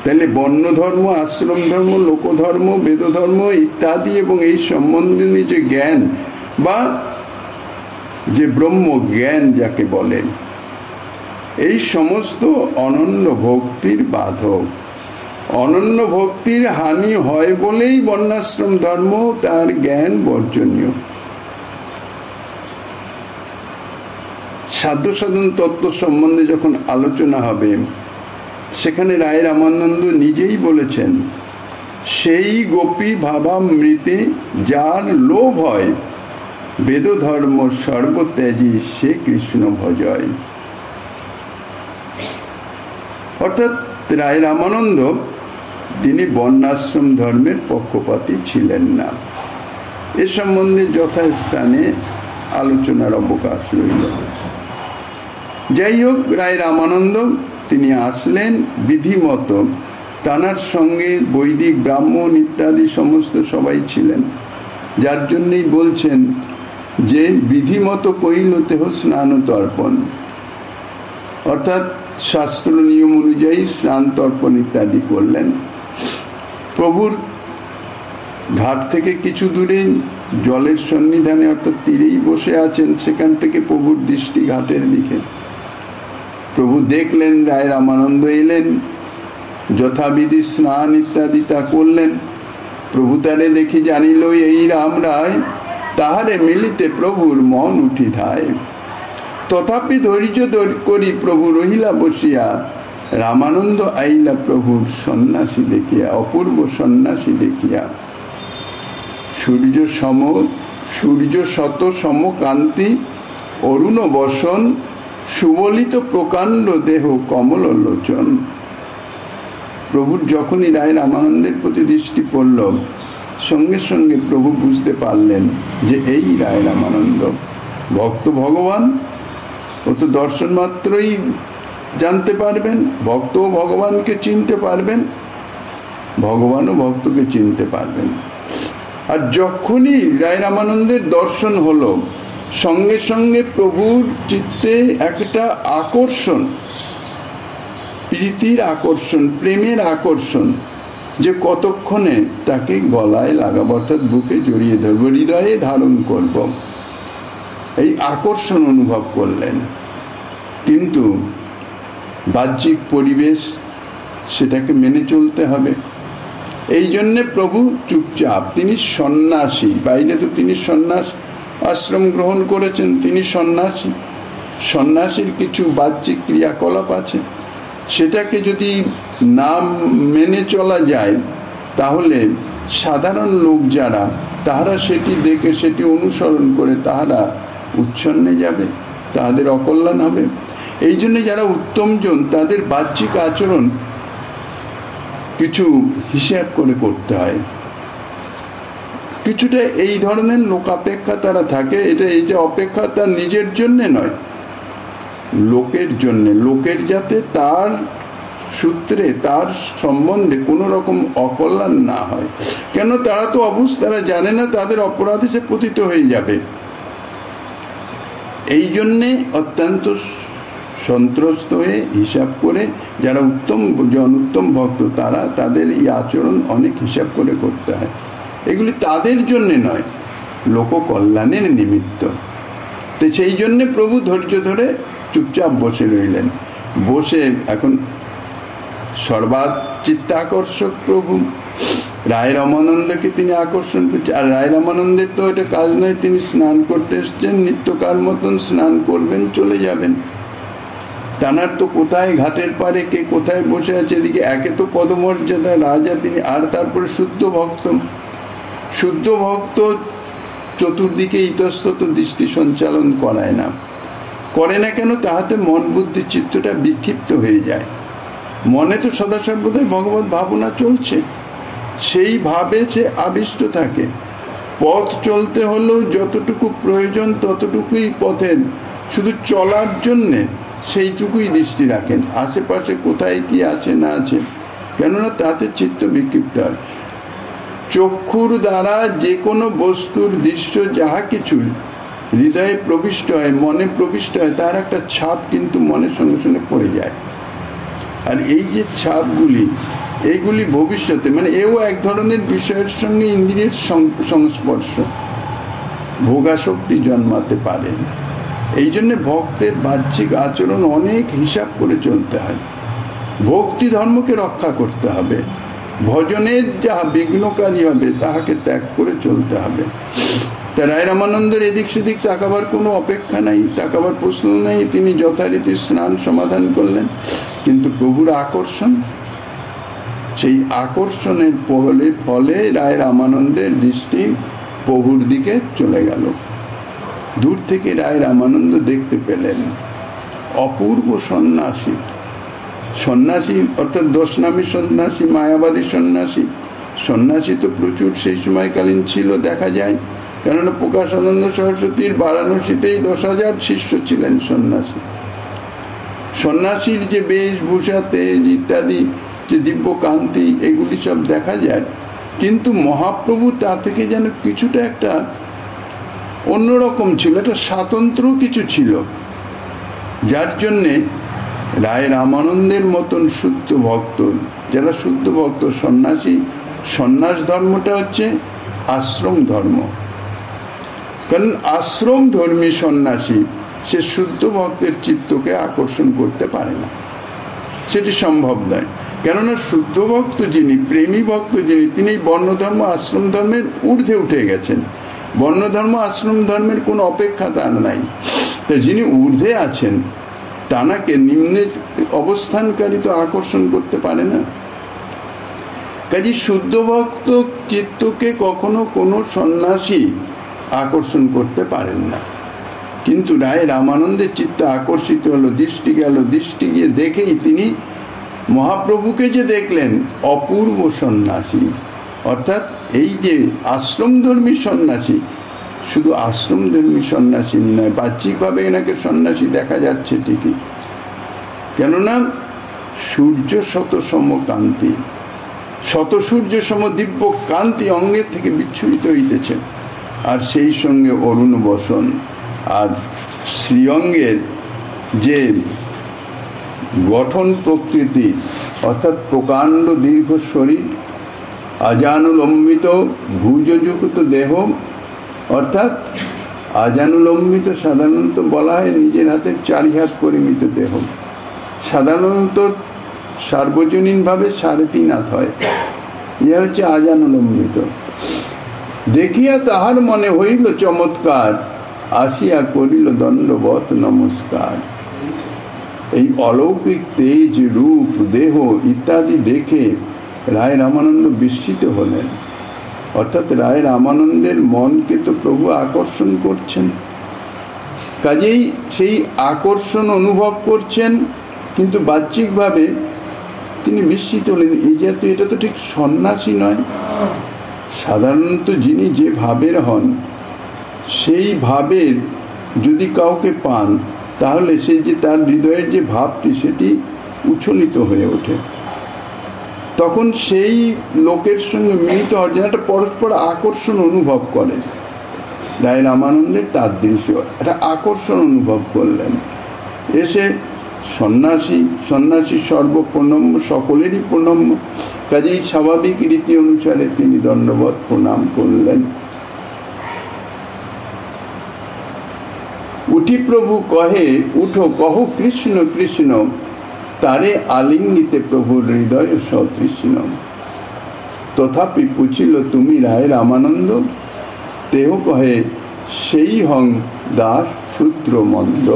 তাহলে বর্ণ ধর্ম, আশ্রম ধর্ম, লোকধর্ম, বেদ ধর্ম ইত্যাদি এবং এই সম্বন্ধে যে জ্ঞান বা যে ব্রহ্ম জ্ঞান যাকে বলেন, এই সমস্ত অনন্য ভক্তির বাধক। অনন্য ভক্তির হানি হয় বলেই বর্ণাশ্রম ধর্ম তার জ্ঞান বর্জনীয়। সাধ্য সাধন তত্ত্ব সম্বন্ধে যখন আলোচনা হবে, সেখানে রায় রামানন্দ নিজেই বলেছেন, সেই গোপী ভাবামৃতে যার লোভ হয়, বেদ ধর্ম সর্বত্যাজী সে কৃষ্ণ ভজয়। অর্থাৎ রায় রামানন্দ তিনি বর্ণাশ্রম ধর্মের পক্ষপাতী ছিলেন না। এ সম্বন্ধে যথাস্থানে আলোচনার অবকাশ রইল। যাই হোক, রায় রামানন্দ তিনি আসলেন বিধিমত। তানার সঙ্গে বৈদিক ব্রাহ্মণ ইত্যাদি সমস্ত সবাই ছিলেন, যার জন্যই বলছেন যে বিধিমত করিল দেহ স্নান তর্পণ, অর্থাৎ শাস্ত্র নিয়ম অনুযায়ী স্নান তর্পণ ইত্যাদি করলেন। প্রভুর ঘাট থেকে কিছু দূরে জলের সন্নিধানে অর্থাৎ তীরেই বসে আছেন, সেখান থেকে প্রভুর দৃষ্টি ঘাটের দিকে। প্রভু দেখলেন, রায় রামানন্দ এলেন, যথাবিধি স্নান ইত্যাদি তা করলেন। প্রভু তারে দেখি জানিল এই রাম রায়, তাহারে মিলিতে প্রভুর মন উঠি ধায়। তথাপি ধৈর্য করি প্রভু রহিলা বসিয়া, রামানন্দ আইলা প্রভুর সন্ন্যাসী দেখিয়া, অপূর্ব সন্ন্যাসী দেখিয়া। সূর্য শত সমকান্তি, অরুণ বসন, সুবলিত প্রকাণ্ড দেহ, কমল লোচন। প্রভুর যখনই রায় রামানন্দের প্রতি দৃষ্টি পড়ল, সঙ্গে সঙ্গে প্রভু বুঝতে পারলেন যে এই রায় রামানন্দ ভক্ত ভগবান। ও তো দর্শন মাত্রই জানতে পারবেন, ভক্ত ভগবানকে চিনতে পারবেন, ভগবানও ভক্তকে চিনতে পারবেন। আর যখনই রায় রামানন্দের দর্শন হলো, সঙ্গে সঙ্গে প্রভুর চিত্তে একটা আকর্ষণ, প্রীতির আকর্ষণ, প্রেমের আকর্ষণ, যে কতক্ষণে তাকে গলায় লাগাবো, অর্থাৎ বুকে জড়িয়ে ধরবো, হৃদয়ে ধারণ করব, এই আকর্ষণ অনুভব করলেন। কিন্তু বাহ্যিক পরিবেশ সেটাকে মেনে চলতে হবে। এই জন্যে প্রভু চুপচাপ, তিনি সন্ন্যাসী, বাইরে তো তিনি সন্ন্যাস আশ্রম গ্রহণ করেছেন, তিনি সন্ন্যাসী। সন্ন্যাসীর কিছু বাহ্যিক ক্রিয়াকলাপ আছে, সেটাকে যদি না মেনে চলা যায় তাহলে সাধারণ লোক যারা, তাহারা সেটি দেখে সেটি অনুসরণ করে তাহারা উচ্ছন্নে যাবে, তাদের অকল্যাণ হবে। এই জন্য যারা উত্তম জন, তাদের বাহ্যিক আচরণ কিছু হিসাব করে করতে হয়। কিছুটা এই ধরনের লোকাপেক্ষা তারা থাকে। এটা এই যে অপেক্ষা তার নিজের জন্য নয়, লোকের জন্য, লোকের যাতে তার সূত্রে তার সম্বন্ধে কোনো রকম অকল্যাণ না হয়। কেন, তারা তো তারা জানে না তাদের অপরাধে সে পতিত হয়ে যাবে। এই জন্যে অত্যন্ত সন্ত্রস্ত হয়ে হিসাব করে যারা উত্তম জন, উত্তম ভক্ত, তারা তাদের এই আচরণ অনেক হিসাব করে করতে হয়। এগুলি তাদের জন্য নয়, লোক কল্যাণের নিমিত্ত। তো সেই জন্যে প্রভু ধৈর্য ধরে চুপচাপ বসে রইলেন। বসে এখন সর্বাচিত্তাকর্ষক প্রভু রায় রামানন্দকে তিনি আকর্ষণ করছেন। আর রায় রামানন্দের তো এটা কাজ নয়, তিনি স্নান করতে এসছেন, নিত্যকার মতন স্নান করবেন, চলে যাবেন। তানার তো কোথায় ঘাটের পারে কে কোথায় বসে আছে, এদিকে একে তো পদমর্যাদা রাজা তিনি, আর তারপরে শুদ্ধ ভক্ত। শুদ্ধ ভক্ত চতুর্দিকে ইতস্তত দৃষ্টি সঞ্চালন করায় না, করে না কেন, তাহাতে মন বুদ্ধি চিত্তটা বিক্ষিপ্ত হয়ে যায়। মনে তো সদা সর্বদাই ভগবত ভাবনা চলছে, সেই ভাবে সে আবিষ্ট থাকে। পথ চলতে হলেও যতটুকু প্রয়োজন ততটুকুই পথের, শুধু চলার জন্যে সেইটুকুই দৃষ্টি রাখেন, আশেপাশে কোথায় কি আছে না আছে, কেননা তাতে চিত্ত বিক্ষিপ্ত হয়। চক্ষুর দ্বারা যে কোনো বস্তুর দৃশ্য যাহা কিছু হৃদয়ে প্রবিষ্ট হয়, মনে প্রবিষ্ট হয়, তার একটা ছাপ কিন্তু মনের সঙ্গে সঙ্গে পড়ে যায়। আর এই যে ছাপগুলি, এইগুলি ভবিষ্যতে মানে এও এক ধরনের বিষয়ের সঙ্গে ইন্দ্রিয়ের সংস্পর্শ, ভোগাসক্তি জন্মাতে পারে। এই জন্য ভক্তের বাহ্যিক আচরণ অনেক হিসাব করে চলতে হয়। ভক্তি ধর্মকে রক্ষা করতে হবে, ভজনের যাহা বিঘ্নকারী হবে তাহাকে ত্যাগ করে চলতে হবে। তা রায় রামানন্দের এদিক সেদিক তাকাবার কোনো অপেক্ষা নাই, তাকাবার প্রশ্ন নাই। তিনি যথারীতি স্নান সমাধান করলেন, কিন্তু প্রভুর আকর্ষণ, সেই আকর্ষণের ফলে রায় রামানন্দের দৃষ্টি প্রভুর দিকে চলে গেল। দূর থেকে রায় রামানন্দ দেখতে পেলেন অপূর্ব সন্ন্যাসী। সন্ন্যাসী অর্থাৎ দশনামী সন্ন্যাসী, মায়াবাদী সন্ন্যাসী। সন্ন্যাসী তো প্রচুর সেই সময়কালীন ছিল, দেখা যায়। কেননা প্রকাশানন্দ সরস্বতীর বারাণসীতেই 10,000 শিষ্য ছিলেন সন্ন্যাসী। সন্ন্যাসীর যে বেশভূষা, তেজ ইত্যাদি, যে দিব্য কান্তি, এগুলি সব দেখা যায়, কিন্তু মহাপ্রভু তা থেকে যেন কিছুটা একটা অন্যরকম ছিল, একটা স্বাতন্ত্র কিছু ছিল, যার জন্যে রায় রামানন্দের মতন শুদ্ধ ভক্ত, যারা শুদ্ধ ভক্ত সন্ন্যাসী, সন্ন্যাস ধর্মটা হচ্ছে আশ্রম ধর্ম, কারণ আশ্রম ধর্মী সন্ন্যাসী সে শুদ্ধ ভক্তের চিত্তকে আকর্ষণ করতে পারে না, সেটি সম্ভব নয়। কেননা শুদ্ধ ভক্ত যিনি, প্রেমী ভক্ত যিনি, তিনি বর্ণধর্ম আশ্রম ধর্মের ঊর্ধ্বে উঠে গেছেন। বর্ণধর্ম আশ্রম ধর্মের কোনো অপেক্ষা তার নাই। তা যিনি ঊর্ধ্বে আছেন তানাকে নিম্নে অবস্থানকারী তো আকর্ষণ করতে পারে না। কাজে শুদ্ধ ভক্ত চিত্তকে কখনো কোনো সন্ন্যাসী আকর্ষণ করতে পারেন না। কিন্তু রায় রামানন্দের চিত্ত আকর্ষিত হলো, দৃষ্টি গেল, দৃষ্টি গিয়ে দেখেই তিনি মহাপ্রভুকে যে দেখলেন অপূর্ব সন্ন্যাসী, অর্থাৎ এই যে আশ্রমধর্মী সন্ন্যাসী, শুধু আশ্রমধর্মী সন্ন্যাসী নয়, বাহ্যিকভাবে এনাকে সন্ন্যাসী দেখা যাচ্ছে ঠিকই, কেননা সূর্য শত সম কান্তি, শত সূর্য সম দিব্য কান্তি অঙ্গের থেকে বিচ্ছুরিত হইতেছে, আর সেই সঙ্গে অরুণ বসন, আর শ্রীঅঙ্গের যে গঠন প্রকৃতি, অর্থাৎ প্রকাণ্ড দীর্ঘ শরীর, আজানুলম্বিত ভুজযুক্ত দেহ, অর্থাৎ আজানুলম্বিত সাধারণত বলা হয় নিজের হাতের 4 হাত পরিমিত দেহ, সাধারণত সার্বজনীনভাবে 3.5 হাত হয়, ইয়ে হচ্ছে আজানুলম্বিত। দেখিয়া তাহার মনে হইল চমৎকার, আসিয়া করিল দণ্ডবত নমস্কার। এই অলৌকিক তেজ, রূপ, দেহ ইত্যাদি দেখে রায় রামানন্দ বিস্মিত হলেন। অর্থাৎ রায় রামানন্দের মনকে তো প্রভু আকর্ষণ করছেন, কাজেই সেই আকর্ষণ অনুভব করছেন, কিন্তু বাহ্যিকভাবে তিনি বিস্মিত হলেন। এই যেহেতু এটা তো ঠিক সন্ন্যাসী নয়। সাধারণত যিনি যে ভাবের হন, সেই ভাবের যদি কাউকে পান, তাহলে সেই যে তার হৃদয়ের যে ভাবটি সেটি উচ্ছ্বলিত হয়ে ওঠে, তখন সেই লোকের সঙ্গে মিলিত হওয়ার জন্য একটা পরস্পর আকর্ষণ অনুভব করে। রায় রামানন্দের তার দৃশ্য একটা আকর্ষণ অনুভব করলেন। এসে সন্ন্যাসী সর্বপ্রণম্য, সকলেরই প্রণম্য, কাজেই স্বাভাবিক রীতি অনুসারে তিনি দণ্ডবত প্রণাম করলেন। উঠি প্রভু কহে, উঠো কহ কৃষ্ণ কৃষ্ণ, তারে আলিঙ্গিতে প্রভুর হৃদয় সতৃষ্ণ। তথাপি পুছিল তুমি রায় রামানন্দ, তেহ কহে সেই হং দাস শূদ্র মন্দ।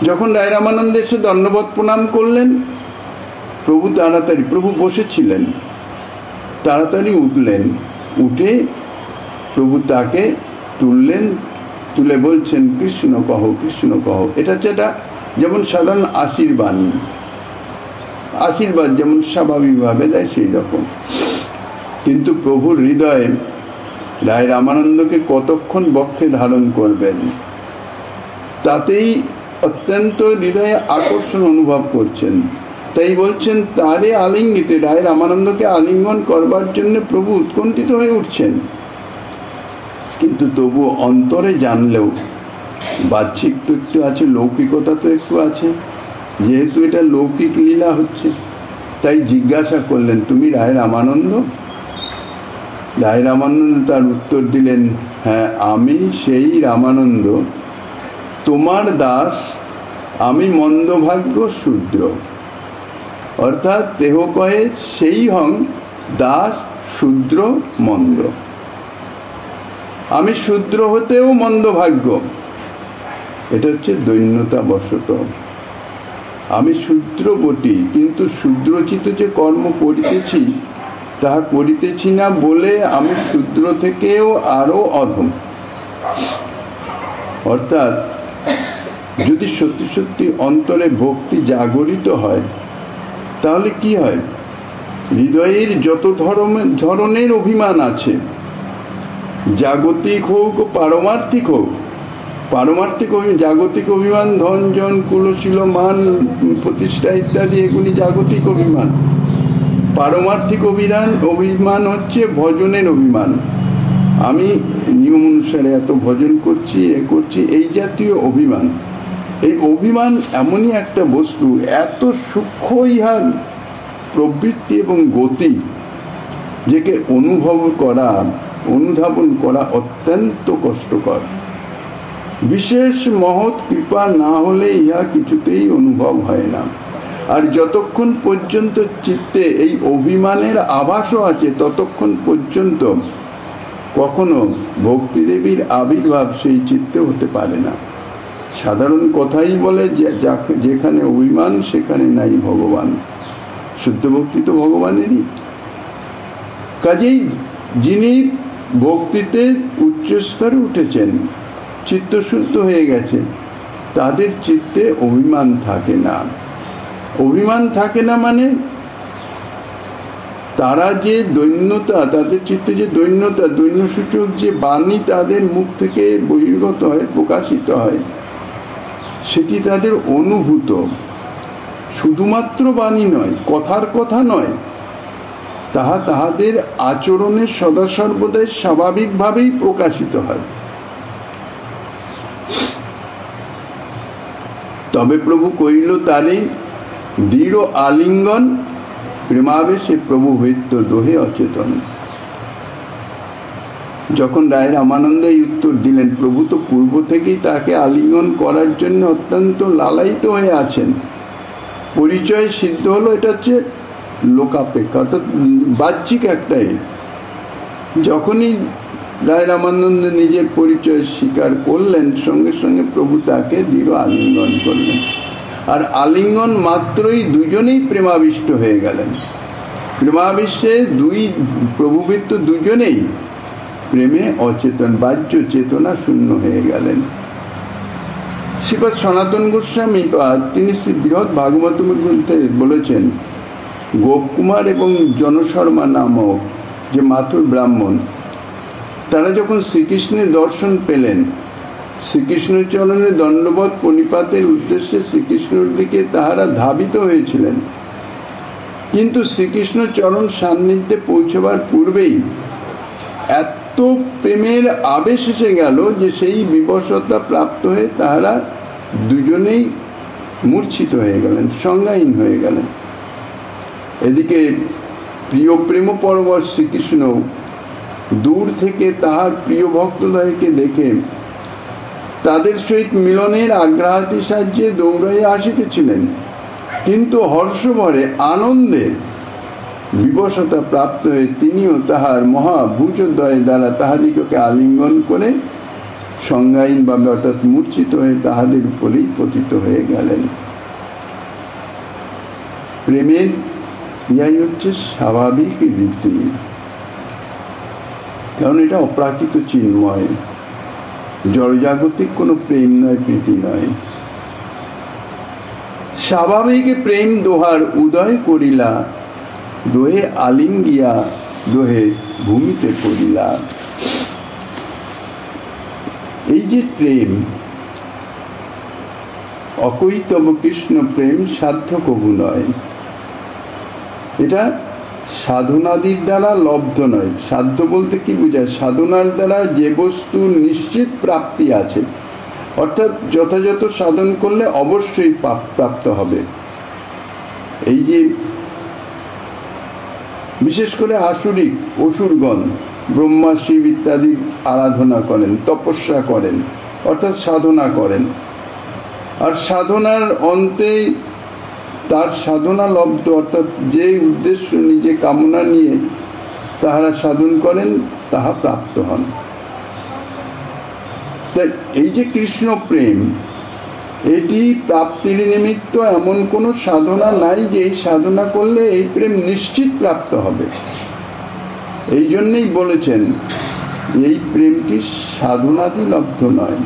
যখন রায় রামানন্দ এসে দণ্ডবত প্রণাম করলেন, প্রভু তাড়াতাড়ি, প্রভু বসেছিলেন, তাড়াতাড়ি উঠলেন। উঠে প্রভু তাকে তুললেন, তুলে বলছেন কৃষ্ণ কহ, কৃষ্ণ কহ। এটা যেটা যেমন সাধারণ আশীর্বাদ যেমন স্বাভাবিকভাবে দেয় সেই রকম। কিন্তু প্রভুর হৃদয়ে রায় রামানন্দকে কতক্ষণ বক্ষে ধারণ করবেন, তাতেই অত্যন্ত হৃদয়ে আকর্ষণ অনুভব করছেন। তাই বলছেন তারে আলিঙ্গিতে, রায় রামানন্দকে আলিঙ্গন করবার জন্য প্রভু উৎকণ্ঠিত হয়ে উঠছেন। কিন্তু তবু অন্তরে জানলেও বাহ্যিক তো একটু আছে, লৌকিকতা তো একটু আছে, যেহেতু এটা লৌকিক লীলা হচ্ছে, তাই জিজ্ঞাসা করলেন তুমি রায় রামানন্দ? রায় রামানন্দ তার উত্তর দিলেন, হ্যাঁ আমি সেই রামানন্দ, তোমার দাস, আমি মন্দভাগ্য শূদ্র। অর্থাৎ দেহ কয়ে সেই হং দাস শূদ্র মন্দ, আমি শূদ্র হতেও মন্দভাগ্য। এটা হচ্ছে দৈন্যতা বশত। আমি শূদ্র বটি, কিন্তু শূদ্রচিত যে কর্ম করিতেছি তাহা করিতেছি না বলে আমি শূদ্র থেকেও আরো অধম। অর্থাৎ যদি সত্যি সত্যি অন্তরে ভক্তি জাগরিত হয়, তাহলে কি হয়, হৃদয়ের যত ধরনের অভিমান আছে, জাগতিক হোক পারমার্থিক হোক, পারমার্থিক জাগতিক অভিমান, ধন জন কুলশীল মান প্রতিষ্ঠা ইত্যাদি, এগুলি জাগতিক অভিমান। পারমার্থিক অভিমান হচ্ছে ভজনের অভিমান। আমি নিয়ম অনুসারে এত ভজন করছি, এই জাতীয় অভিমান। এই অভিমান এমনই একটা বস্তু, এত সূক্ষ্ম ইহার প্রবৃত্তি এবং গতি, যেকে অনুধাবন করা অত্যন্ত কষ্টকর। বিশেষ মহৎ কৃপা না হলে ইহা কিছুতেই অনুভব হয় না। আর যতক্ষণ পর্যন্ত চিত্তে এই অভিমানের আভাসও আছে, ততক্ষণ পর্যন্ত কখনো ভক্তিদেবীর আবির্ভাব সেই চিত্তে হতে পারে না। সাধারণ কথাই বলে যে যেখানে অভিমান সেখানে নাই ভগবান। শুদ্ধ ভক্তি তো ভগবানেরই। কাজেই যিনি ভক্তিতে উচ্চস্তরে উঠেছেন, চিত্ত শুদ্ধ হয়ে গেছে, তাদের চিত্তে অভিমান থাকে না। অভিমান থাকে না মানে তারা যে দৈন্যতা, তাদের চিত্তে যে দৈন্যসূচক যে বাণী তাদের মুখ থেকে বহির্গত হয়, প্রকাশিত হয়, সেটি তাদের অনুভূত। শুধুমাত্র বাণী নয়, কথার কথা নয়, তাহা তাহাদের আচরণের সদা সর্বদাই স্বাভাবিকভাবেই প্রকাশিত হয়। তবে প্রভু কইল তারে দৃঢ় আলিঙ্গন, প্রেমাবেশে প্রভু ভৃত্য দোহে অচেতন। যখন রায় রামানন্দ এই উত্তর দিলেন, প্রভু তো পূর্ব থেকেই তাকে আলিঙ্গন করার জন্য অত্যন্ত লালায়িত হয়ে আছেন। পরিচয় সিদ্ধ হলো, এটা হচ্ছে লোকাপেক্ষা, অর্থাৎ বাহ্যিক একটাই। যখনই রায় রামানন্দ নিজের পরিচয় স্বীকার করলেন, সঙ্গে সঙ্গে প্রভু তাকে দৃঢ় আলিঙ্গন করলেন। আর আলিঙ্গন মাত্রই দুজনেই প্রেমাবিষ্ট হয়ে গেলেন। প্রেমাবিষ্টে প্রভুভৃত্য দুজনেই প্রেমে অচেতন, বাহ্য চেতনা শূন্য হয়ে গেলেন। শ্রীপাদ সনাতন গোস্বামী তিনি শ্রী বৃহৎ ভাগবত গ্রন্থে বলেছেন, গোপকুমার এবং জনশর্মা নামক যে মাথুর ব্রাহ্মণ, তারা যখন শ্রীকৃষ্ণের দর্শন পেলেন, শ্রীকৃষ্ণ চরণে দণ্ডবৎ প্রণিপাতের উদ্দেশ্যে শ্রীকৃষ্ণের দিকে তাহারা ধাবিত হয়েছিলেন। কিন্তু শ্রীকৃষ্ণ চরণ সান্নিধ্যে পৌঁছবার পূর্বেই এত প্রেমের আবেশ এসে গেল যে সেই বিবশতা প্রাপ্ত হয়ে তাহারা দুজনেই মূর্ছিত হয়ে গেলেন, সংজ্ঞাহীন হয়ে গেলেন। এদিকে প্রিয় প্রেম পরবশ শ্রীকৃষ্ণ দূর থেকে তাহার প্রিয় ভক্তদ্বয়কে দেখে তাদের সহিত মিলনের আগ্রাহী সাহায্যে দৌড়াইয়া আসিতেছিলেন, কিন্তু হর্ষভরে আনন্দে বিবশতা প্রাপ্ত হয়ে তিনিও তাহার মহাভুজদ্বয় দ্বারা তাহাদিগকে আলিঙ্গন করে সংজ্ঞাহীনভাবে অর্থাৎ মূর্ছিত হয়ে তাহাদের উপরেই পতিত হয়ে গেলেন। প্রেমের ইহাই হচ্ছে স্বাভাবিক রীতি, কারণ এটা অপ্রাকৃত চিন্ময়, জড়জাগতিক কোনো প্রেম নয়, প্রীতি নয়। স্বাভাবিক প্রেম দোহার উদয় করিলা, দোহে আলিঙ্গিয়া দোহে ভূমিতে পড়িলা। এই যে প্রেম, অকৈতব কৃষ্ণ প্রেম সাধ্য কবু নয়, এটা সাধনাদির দ্বারা লব্ধ নয়। সাধ্য বলতে কি বোঝায়? সাধনার দ্বারা যে বস্তু নিশ্চিত প্রাপ্তি আছে, অর্থাৎ যথাযথ সাধন করলে অবশ্যই প্রাপ্ত হবে। এই যে বিশেষ করে আসুরিক অসুরগণ ব্রহ্মা শিব ইত্যাদি আরাধনা করেন, তপস্যা করেন, অর্থাৎ সাধনা করেন। আর সাধনার অন্তে তার সাধনা লব্ধ, অর্থাৎ যে উদ্দেশ্য নিজে কামনা নিয়ে তাহারা সাধন করেন তাহা প্রাপ্ত হন। তাই এই যে কৃষ্ণ প্রেম, এটি প্রাপ্তির নিমিত্ত এমন কোনো সাধনা নাই যে এই সাধনা করলে এই প্রেম নিশ্চিত প্রাপ্ত হবে। এই জন্যই বলেছেন এই প্রেমটি সাধনাদি লব্ধ নয়,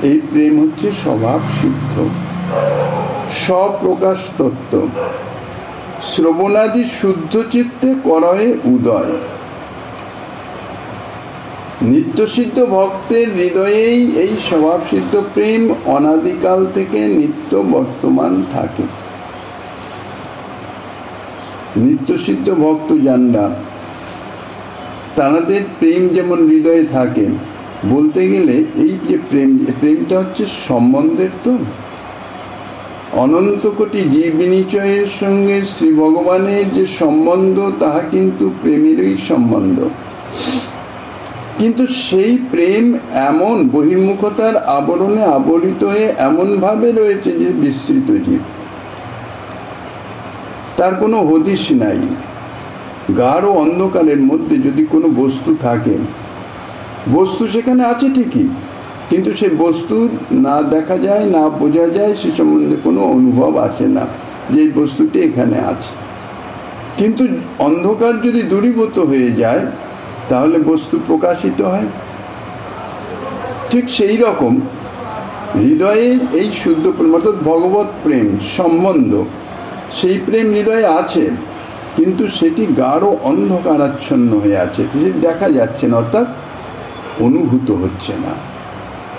এই প্রেম হচ্ছে স্বভাব সিদ্ধ, স্বপ্রকাশ তত্ত্ব। শ্রবণাদি শুদ্ধ চিত্তে করয়ে উদয়। নিত্যসিদ্ধ ভক্তের হৃদয়েই এই স্বভাবসিদ্ধ প্রেম অনাদিকাল থেকে নিত্য বর্তমান থাকে। নিত্যসিদ্ধ ভক্ত যারা, তাদের প্রেম যেমন হৃদয়ে থাকে, বলতে গেলে এই যে প্রেমটা হচ্ছে সম্বন্ধের, তো অনন্ত কোটি জীব বিনিচয়ের সঙ্গে শ্রী ভগবানের যে সম্বন্ধ, তাহা কিন্তু প্রেমেরই সম্বন্ধ। কিন্তু সেই প্রেম এমন বহির্মুখতার আবরণে আবরিত হয়ে এমন ভাবে রয়েছে যে বিস্তৃত জীব, তার কোনো হদিশ নাই। গাঢ় অন্ধকারের মধ্যে যদি কোনো বস্তু থাকে, বস্তু সেখানে আছে ঠিকই, কিন্তু সে বস্তু না দেখা যায়, না বোঝা যায়, সে সম্বন্ধে কোনো অনুভব আসে না যে এই বস্তুটি এখানে আছে। কিন্তু অন্ধকার যদি দূরীভূত হয়ে যায়, তাহলে বস্তু প্রকাশিত হয়। ঠিক সেই রকম হৃদয়ে এই শুদ্ধ প্রেম অর্থাৎ ভগবত প্রেম সম্বন্ধ, সেই প্রেম হৃদয়ে আছে, কিন্তু সেটি গাঢ় অন্ধকারাচ্ছন্ন হয়ে আছে, দেখা যাচ্ছে না, অর্থাৎ অনুভূত হচ্ছে না।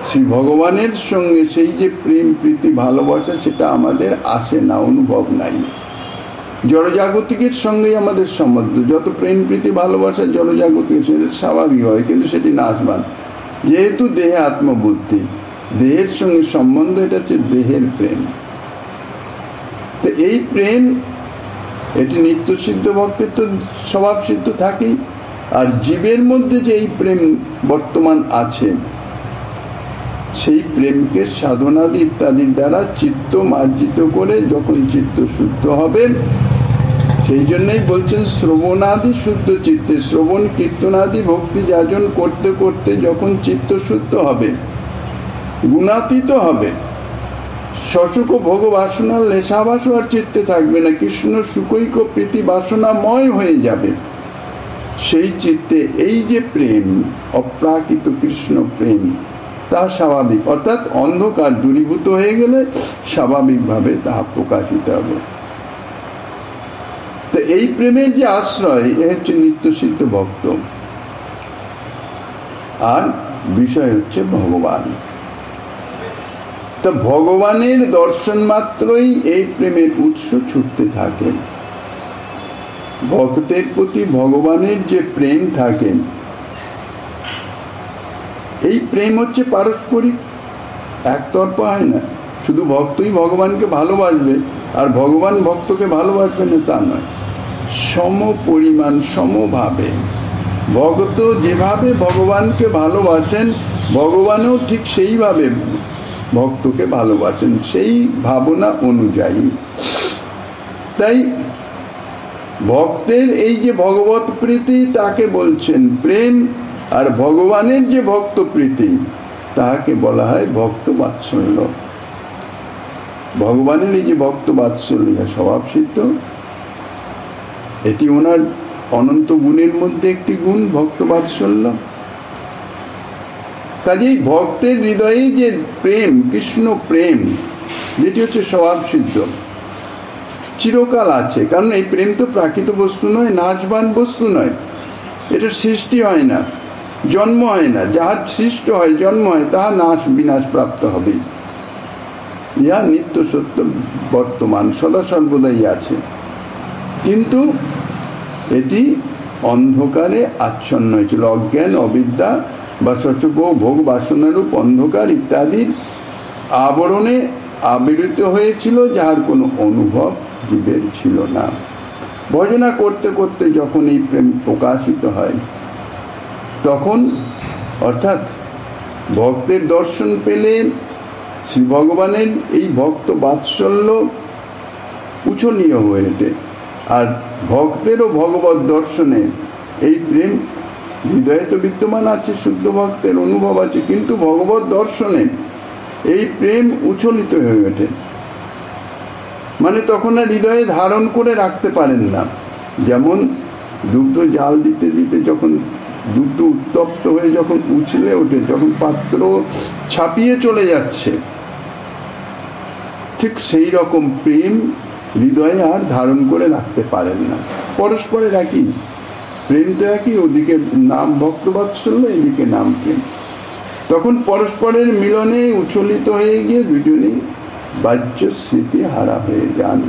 শ্রী ভগবানের সঙ্গে সেই যে প্রেম প্রীতি ভালোবাসা, সেটা আমাদের আসে না, অনুভব নাই। জড়জাগতিকের সঙ্গেই আমাদের সম্বন্ধ, যত প্রেম প্রীতি ভালোবাসা জড়জাগতিকের সঙ্গে স্বাভাবিক হয়, কিন্তু সেটি নাশবান। যেহেতু দেহে আত্মবুদ্ধি, দেহের সঙ্গে সম্বন্ধ, এটা হচ্ছে দেহের প্রেম। তো এই প্রেম, এটি নিত্য সিদ্ধ ভক্তের তো স্বভাব সিদ্ধ থাকেই। আর জীবের মধ্যে যে এই প্রেম বর্তমান আছে, সেই প্রেমকে সাধনাদি ইত্যাদির দ্বারা চিত্ত মার্জিত করে যখন চিত্ত শুদ্ধ হবে, সেই জন্যই বলছেন শ্রবণাদি শুদ্ধ চিত্তে, শ্রবণ কীর্তনাদি ভক্তি যাজন করতে করতে যখন চিত্ত শুদ্ধ হবে, গুণাতীত হবে, সসুখ ভোগ বাসনার লেশাবাস আর চিত্তে থাকবে না, কৃষ্ণ সুখৈক প্রীতি বাসনাময় হয়ে যাবে। সেই চিত্তে এই যে প্রেম, অপ্রাকৃত কৃষ্ণ প্রেম, তা স্বাভাবিক, অর্থাৎ অন্ধকার দূরীভূত হয়ে গেলে স্বাভাবিকভাবে তাহা প্রকাশিত হবে। তো এই প্রেমের যে আশ্রয়, এ হচ্ছে নিত্যসিদ্ধ ভক্ত। আর বিষয় হচ্ছে ভগবান। তো ভগবানের দর্শন মাত্রই এই প্রেমের উৎস ছুটতে থাকে। ভক্তের প্রতি ভগবানের যে প্রেম থাকে, এই প্রেম হচ্ছে পারস্পরিক, একতরফা হয় না। শুধু ভক্তই ভগবানকে ভালোবাসবে আর ভগবান ভক্তকে ভালোবাসবে না, তা নয়। সম পরিমাণ, সমভাবে ভক্ত যেভাবে ভগবানকে ভালোবাসেন, ভগবানও ঠিক সেইভাবে ভক্তকে ভালোবাসেন, সেই ভাবনা অনুযায়ী। তাই ভক্তের এই যে ভগবত প্রীতি, তাকে বলছেন প্রেম, আর ভগবানের যে ভক্ত প্রীতি, তাহাকে বলা হয় ভক্ত বাৎসল্য। ভগবানের এই যে ভক্ত বাৎসল্য স্বভাব সিদ্ধ, এটি ওনার অনন্ত গুণের মধ্যে একটি গুণ, ভক্ত বাৎসল্য। কাজেই ভক্তের হৃদয়ে যে প্রেম, কৃষ্ণ প্রেম, যেটি হচ্ছে স্বভাব সিদ্ধ, চিরকাল আছে। কারণ এই প্রেম তো প্রাকৃত বস্তু নয়, নাশবান বস্তু নয়, এটা সৃষ্টি হয় না, জন্ম হয় না। যাহার সৃষ্ট হয়, জন্ম হয়, তাহা নাশ বিনাশ প্রাপ্ত হবে। ইহা নিত্য সত্য বর্তমান, সদা সর্বদাই আছে, কিন্তু এটি অন্ধকারে আচ্ছন্ন হয়েছিল। অজ্ঞান, অবিদ্যা বা সচক ভোগ বাসনারূপ অন্ধকার ইত্যাদির আবরণে আবৃত হয়েছিল, যাহার কোনো অনুভব জীবের ছিল না। ভজনা করতে করতে যখন এই প্রেম প্রকাশিত হয়, তখন অর্থাৎ ভক্তের দর্শন পেলে শ্রী ভগবানের এই ভক্ত বাৎসল্য উচ্ছনীয় হয়ে ওঠে। আর ভক্তেরও ভগবত দর্শনে এই প্রেম হৃদয়ে তো বিদ্যমান আছে, শুদ্ধ ভক্তের অনুভব আছে, কিন্তু ভগবত দর্শনে এই প্রেম উচ্ছলিত হয়ে ওঠে। মানে তখন আর হৃদয়ে ধারণ করে রাখতে পারেন না। যেমন দুগ্ধ জাল দিতে দিতে যখন দুগ্ধ উত্তপ্ত হয়ে যখন উছলে ওঠে, যখন পাত্র ছাপিয়ে চলে যাচ্ছে, ঠিক সেই রকম প্রেম হৃদয়ে আর ধারণ করে রাখতে পারেন না। পরস্পরের একই। প্রেম তো একই, ওদিকে নাম ভক্তবাৎসল্য, এদিকে নাম প্রেম। তখন পরস্পরের মিলনে উচ্ছ্বলিত হয়ে গিয়ে দুজনেই বাহ্য স্মৃতি হারা হয়ে যান।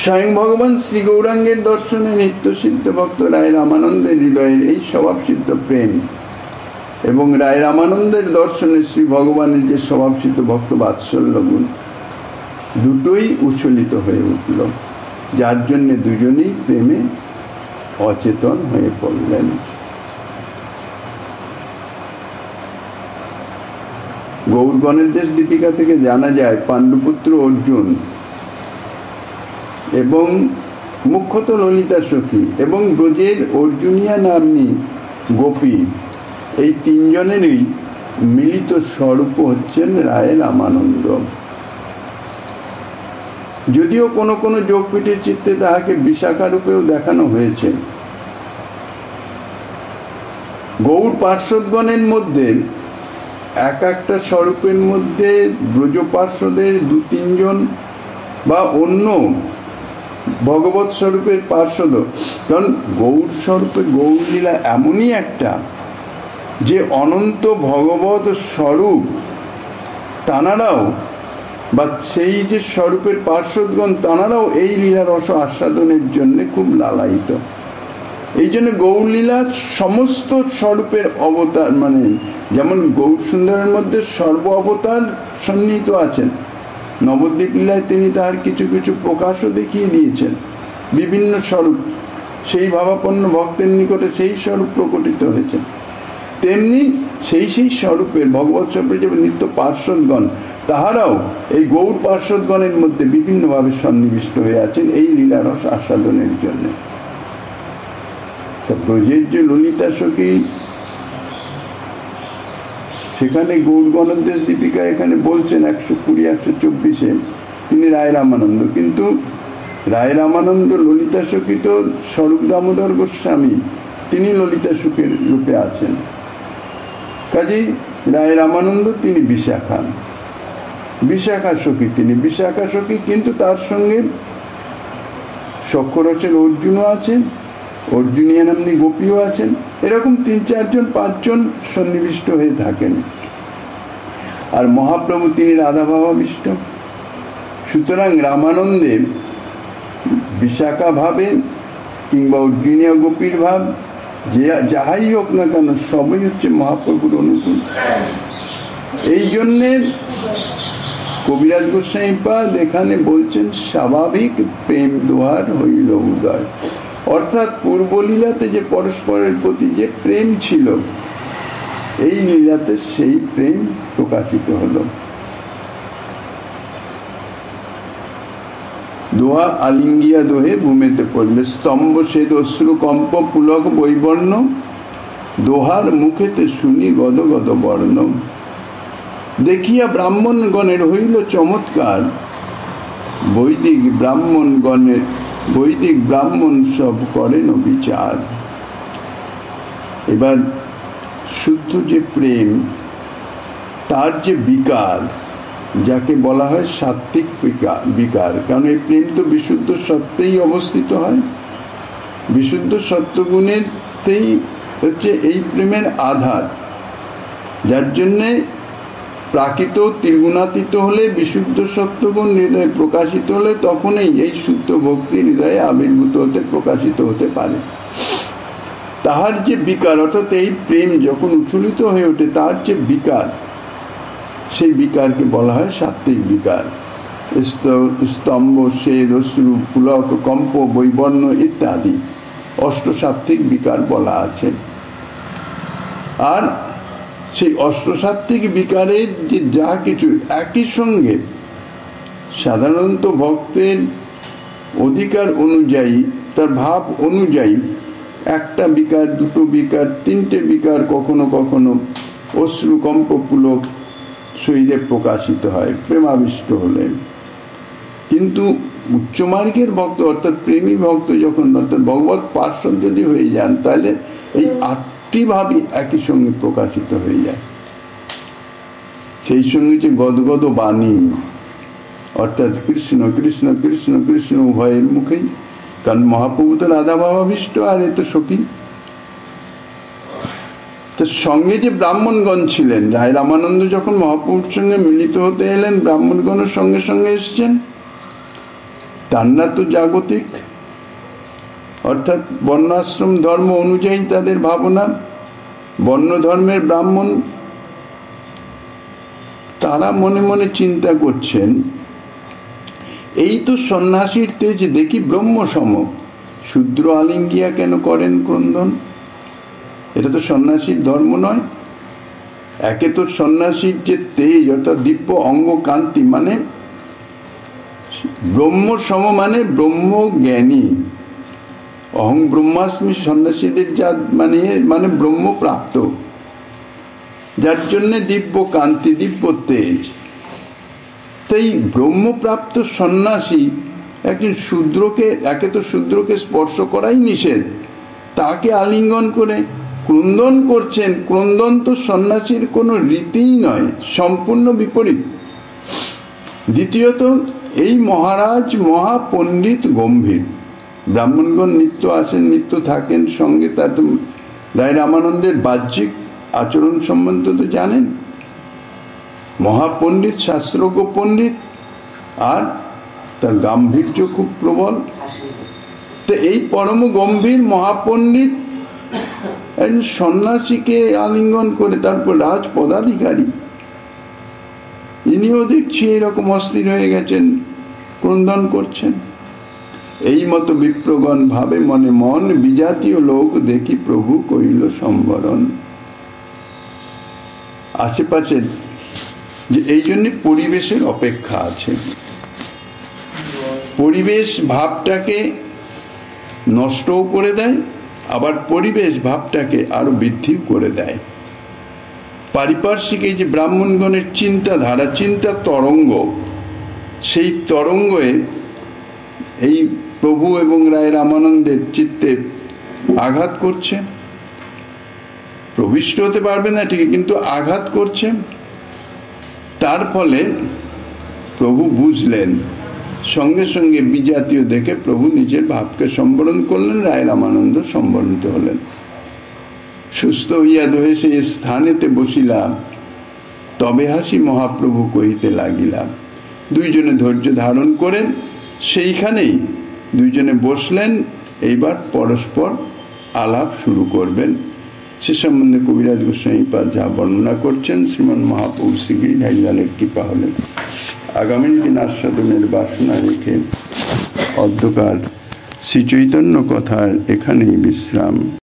স্বয়ং ভগবান শ্রী গৌরাঙ্গের দর্শনে নিত্য সিদ্ধ ভক্ত রায় রামানন্দের হৃদয়ের এই স্বভাব সিদ্ধ প্রেম এবং রায় রামানন্দের দর্শনে শ্রী ভগবানের যে স্বভাব সিদ্ধ ভক্ত বাৎসল্য গুণ, দুটোই উচ্ছ্বলিত হয়ে উঠল, যার জন্য দুজনেই প্রেমে অচেতন হয়ে পড়লেন। গৌর গণেশ দীপিকা থেকে জানা যায় পাণ্ডুপুত্র অর্জুন এবং মুখ্যত ললিতা সখী এবং ব্রজের অর্জুনিয়া নাম্নী গোপী, এই তিনজনেরই মিলিত স্বরূপ হচ্ছেন রায় রামানন্দ। যদিও কোনো কোনো যোগপীঠের চিত্তে তাহাকে বিশাখা রূপেও দেখানো হয়েছে। গৌর পার্শ্বদগণের মধ্যে এক একটা স্বরূপের মধ্যে ব্রজ পার্শ্বদের 2-3 জন বা অন্য ভগবত স্বরূপের পার্শ্বদ, কারণ গৌর স্বরূপে গৌর লীলা এমনই একটা যে অনন্ত ভগবত স্বরূপ তানারাও বা সেই যে স্বরূপের পার্শ্বদগণ তানারাও এই লীলার রস আস্বাদনের জন্য খুব লালায়িত। এই জন্য গৌর লীলার সমস্ত স্বরূপের অবতার, মানে যেমন গৌর সুন্দরের মধ্যে সর্ব অবতার সন্নিহিত আছেন, নবদ্বীপ লীলায় তিনি তার কিছু কিছু প্রকাশও দেখিয়ে দিয়েছেন, বিভিন্ন স্বরূপ সেই ভাবাপন্ন ভক্তের নিকটে সেই স্বরূপ প্রকটিত হয়েছে। তেমনি সেই সেই স্বরূপের ভগবৎ স্বরূপের যে নিত্য পার্শ্বদগণ তাহারাও এই গৌর পার্শ্বদগণের মধ্যে বিভিন্নভাবে সন্নিবিষ্ট হয়ে আছেন এই লীলারস আস্বাদনের জন্য। ব্রজের যে ললিতা সখী, সেখানে গৌর গণেশ দীপিকা এখানে বলছেন 120-124-এ তিনি রায় রামানন্দ, কিন্তু রায় রামানন্দ ললিতা সখী তো স্বরূপ দামোদর গোস্বামী, তিনি ললিতা সখীর রূপে আছেন। কাজেই রায় রামানন্দ তিনি বিশাখা সখী, তিনি বিশাখা সখী, কিন্তু তার সঙ্গে সখ্যরচের অর্জুনও আছেন, অর্জুনিয়া নাম্নী গোপীও আছেন, এরকম 3-4 জন 5 জন সন্নিবিষ্ট হয়ে থাকেন। আর মহাপ্রভু তিনি রাধা ভাবাবিষ্ট। সুতরাং রামানন্দে বিশাখা ভাবে কিংবা অর্জুনিয়া গোপীর ভাব যে যাহাই হোক না কেন সবই হচ্ছে মহাপ্রভুর অনুকূল। এই জন্যে কবিরাজ গোস্বামীপাদ এখানে বলছেন স্বাভাবিক প্রেম দোহার হইল উদয়, অর্থাৎ পূর্বলীলাতে যে পরস্পরের প্রতি যে প্রেম ছিল এই লীলাতে সেই প্রেম প্রকাশিত হল। দোহা আলিঙ্গিয়া দোহে ভূমিতে পড়লে স্তম্ভ সেদ অশ্রু কম্প পুলক বৈবর্ণ, দোহার মুখেতে শুনি গদ গদ বর্ণ। দেখিয়া ব্রাহ্মণগণের হইল চমৎকার, বৈদিক ব্রাহ্মণ সব করেন বিচার। এবার শুদ্ধ যে প্রেম তার যে বিকার, যাকে বলা হয় সাত্ত্বিক বিকার, কারণ এই প্রেম তো বিশুদ্ধ সত্যেই অবস্থিত হয়, বিশুদ্ধ সত্যগুণেরতেই হচ্ছে এই প্রেমের আধার, যার জন্যে প্রাকৃত ত্রিগুণাতীত হলে বিশুদ্ধ সত্যগুণ হৃদয়ে প্রকাশিত হলে তখনই এই শুদ্ধ ভক্তি হৃদয়ে আবির্ভূত হতে প্রকাশিত হতে পারে। তাহার যে বিকার, অর্থাৎ এই প্রেম যখন উচ্ছ্বলিত হয়ে ওঠে তার যে বিকার, সেই বিকারকে বলা হয় সাত্ত্বিক বিকার। স্তম্ভ সেদ অশ্রু পুলক কম্প বৈবর্ণ ইত্যাদি অষ্টসাত্ত্বিক বিকার বলা আছে। আর সেই অষ্টসাত্ত্বিক বিকারের যে যা কিছু একই সঙ্গে সাধারণত ভক্তের অধিকার অনুযায়ী, তার ভাব অনুযায়ী একটা বিকার, দুটো বিকার, তিনটে বিকার কখনো কখনো অশ্রু কম্প পুলক শরীরে প্রকাশিত হয় প্রেমাবিষ্ট হলে। কিন্তু উচ্চমার্গের ভক্ত অর্থাৎ প্রেমী ভক্ত যখন অর্থাৎ ভগবত পার্শ্বদ যদি হয়ে যান, তাহলে এই 8টি ভাবই একই সঙ্গে প্রকাশিত হয়ে যায়। সেই সঙ্গে যে গদগদ বাণী, অর্থাৎ কৃষ্ণ কৃষ্ণ কৃষ্ণ কৃষ্ণ উভয়ের মুখেই কারণ মহাপ্রভু তো রাধা ভাবাবিষ্ট আর এ তো সখী। তো সঙ্গে যে ব্রাহ্মণগণ ছিলেন, রায় রামানন্দ যখন মহাপ্রভুর সঙ্গে মিলিত হতে এলেন, ব্রাহ্মণগণের সঙ্গে সঙ্গে এসছেন। তারা তো জাগতিক, অর্থাৎ বর্ণাশ্রম ধর্ম অনুযায়ী তাদের ভাবনা, বর্ণ ধর্মের ব্রাহ্মণ। তারা মনে মনে চিন্তা করছেন, এই তো সন্ন্যাসীর তেজ দেখি ব্রহ্মসম, শূদ্র আলিঙ্গিয়া কেন করেন ক্রন্দন? এটা তো সন্ন্যাসীর ধর্ম নয়। একে তো সন্ন্যাসীর যে তেজ অর্থাৎ দিব্য অঙ্গ কান্তি, মানে ব্রহ্মসম মানে ব্রহ্মজ্ঞানী। অহং ব্রহ্মাস্মি সন্ন্যাসীদের যা মানে ব্রহ্মপ্রাপ্ত, যার জন্য দিব্য কান্তি, দিব্য তেজ। তাই ব্রহ্মপ্রাপ্ত সন্ন্যাসী একজন শূদ্রকে, একে তো শূদ্রকে স্পর্শ করাই নিষেধ, তাকে আলিঙ্গন করে ক্রন্দন করছেন। ক্রন্দন তো সন্ন্যাসীর কোনো রীতিই নয়, সম্পূর্ণ বিপরীত। দ্বিতীয়ত, এই মহারাজ মহাপণ্ডিত গম্ভীর। ব্রাহ্মণগণ নিত্য আসেন, নিত্য থাকেন সঙ্গে। তার তো রায় রামানন্দের বাহ্যিক আচরণ সম্বন্ধে তো জানেন। মহাপণ্ডিত, শাস্ত্রজ্ঞ পণ্ডিত, আর তার গাম্ভীর্য খুব প্রবল। তো এই পরম গম্ভীর মহাপণ্ডিত সন্ন্যাসীকে আলিঙ্গন করে, তারপর রাজ পদাধিকারী, ইনিও দেখছি এরকম অস্থির হয়ে গেছেন, ক্রন্দন করছেন। এই মতো বিপ্রগণ ভাবে মনে মন, বিজাতীয় লোক দেখি প্রভু কইল সম্বরণ। আশেপাশে যে এই জন্য পরিবেশের অপেক্ষা আছে। পরিবেশ ভাবটাকে নষ্টও করে দেয়, আবার পরিবেশ ভাবটাকে আরো বৃদ্ধি করে দেয়। পারিপার্শ্বিক এই যে ব্রাহ্মণগণের চিন্তাধারা, চিন্তা তরঙ্গ, সেই তরঙ্গে এই প্রভু এবং রায় রামানন্দের চিত্তে আঘাত করছে। প্রবিষ্ট হতে পারবে না ঠিক, কিন্তু আঘাত করছে। তার ফলে প্রভু বুঝলেন, সঙ্গে সঙ্গে বিজাতীয় দেখে প্রভু নিজের ভাবকে সম্বরণ করলেন, রায় রামানন্দ সম্বরণিত হলেন। সুস্থ হইয়া দহে সেই স্থানেতে বসিলাম, তবে হাসি মহাপ্রভু কহিতে লাগিলাম। দুইজনে ধৈর্য ধারণ করেন, সেইখানেই দুইজনে বসলেন। এইবার পরস্পর আলাপ শুরু করবেন। সে সম্বন্ধে কবিরাজ গোস্বামীপাদ যা বর্ণনা করছেন, শ্রীমন মহাপ্রভু শ্রীগিরি ধারীলালের কৃপা হলেন। আগামী দিন আস্বাদনের বাসনা রেখে অধ্যকার শ্রী চৈতন্য কথার এখানেই বিশ্রাম।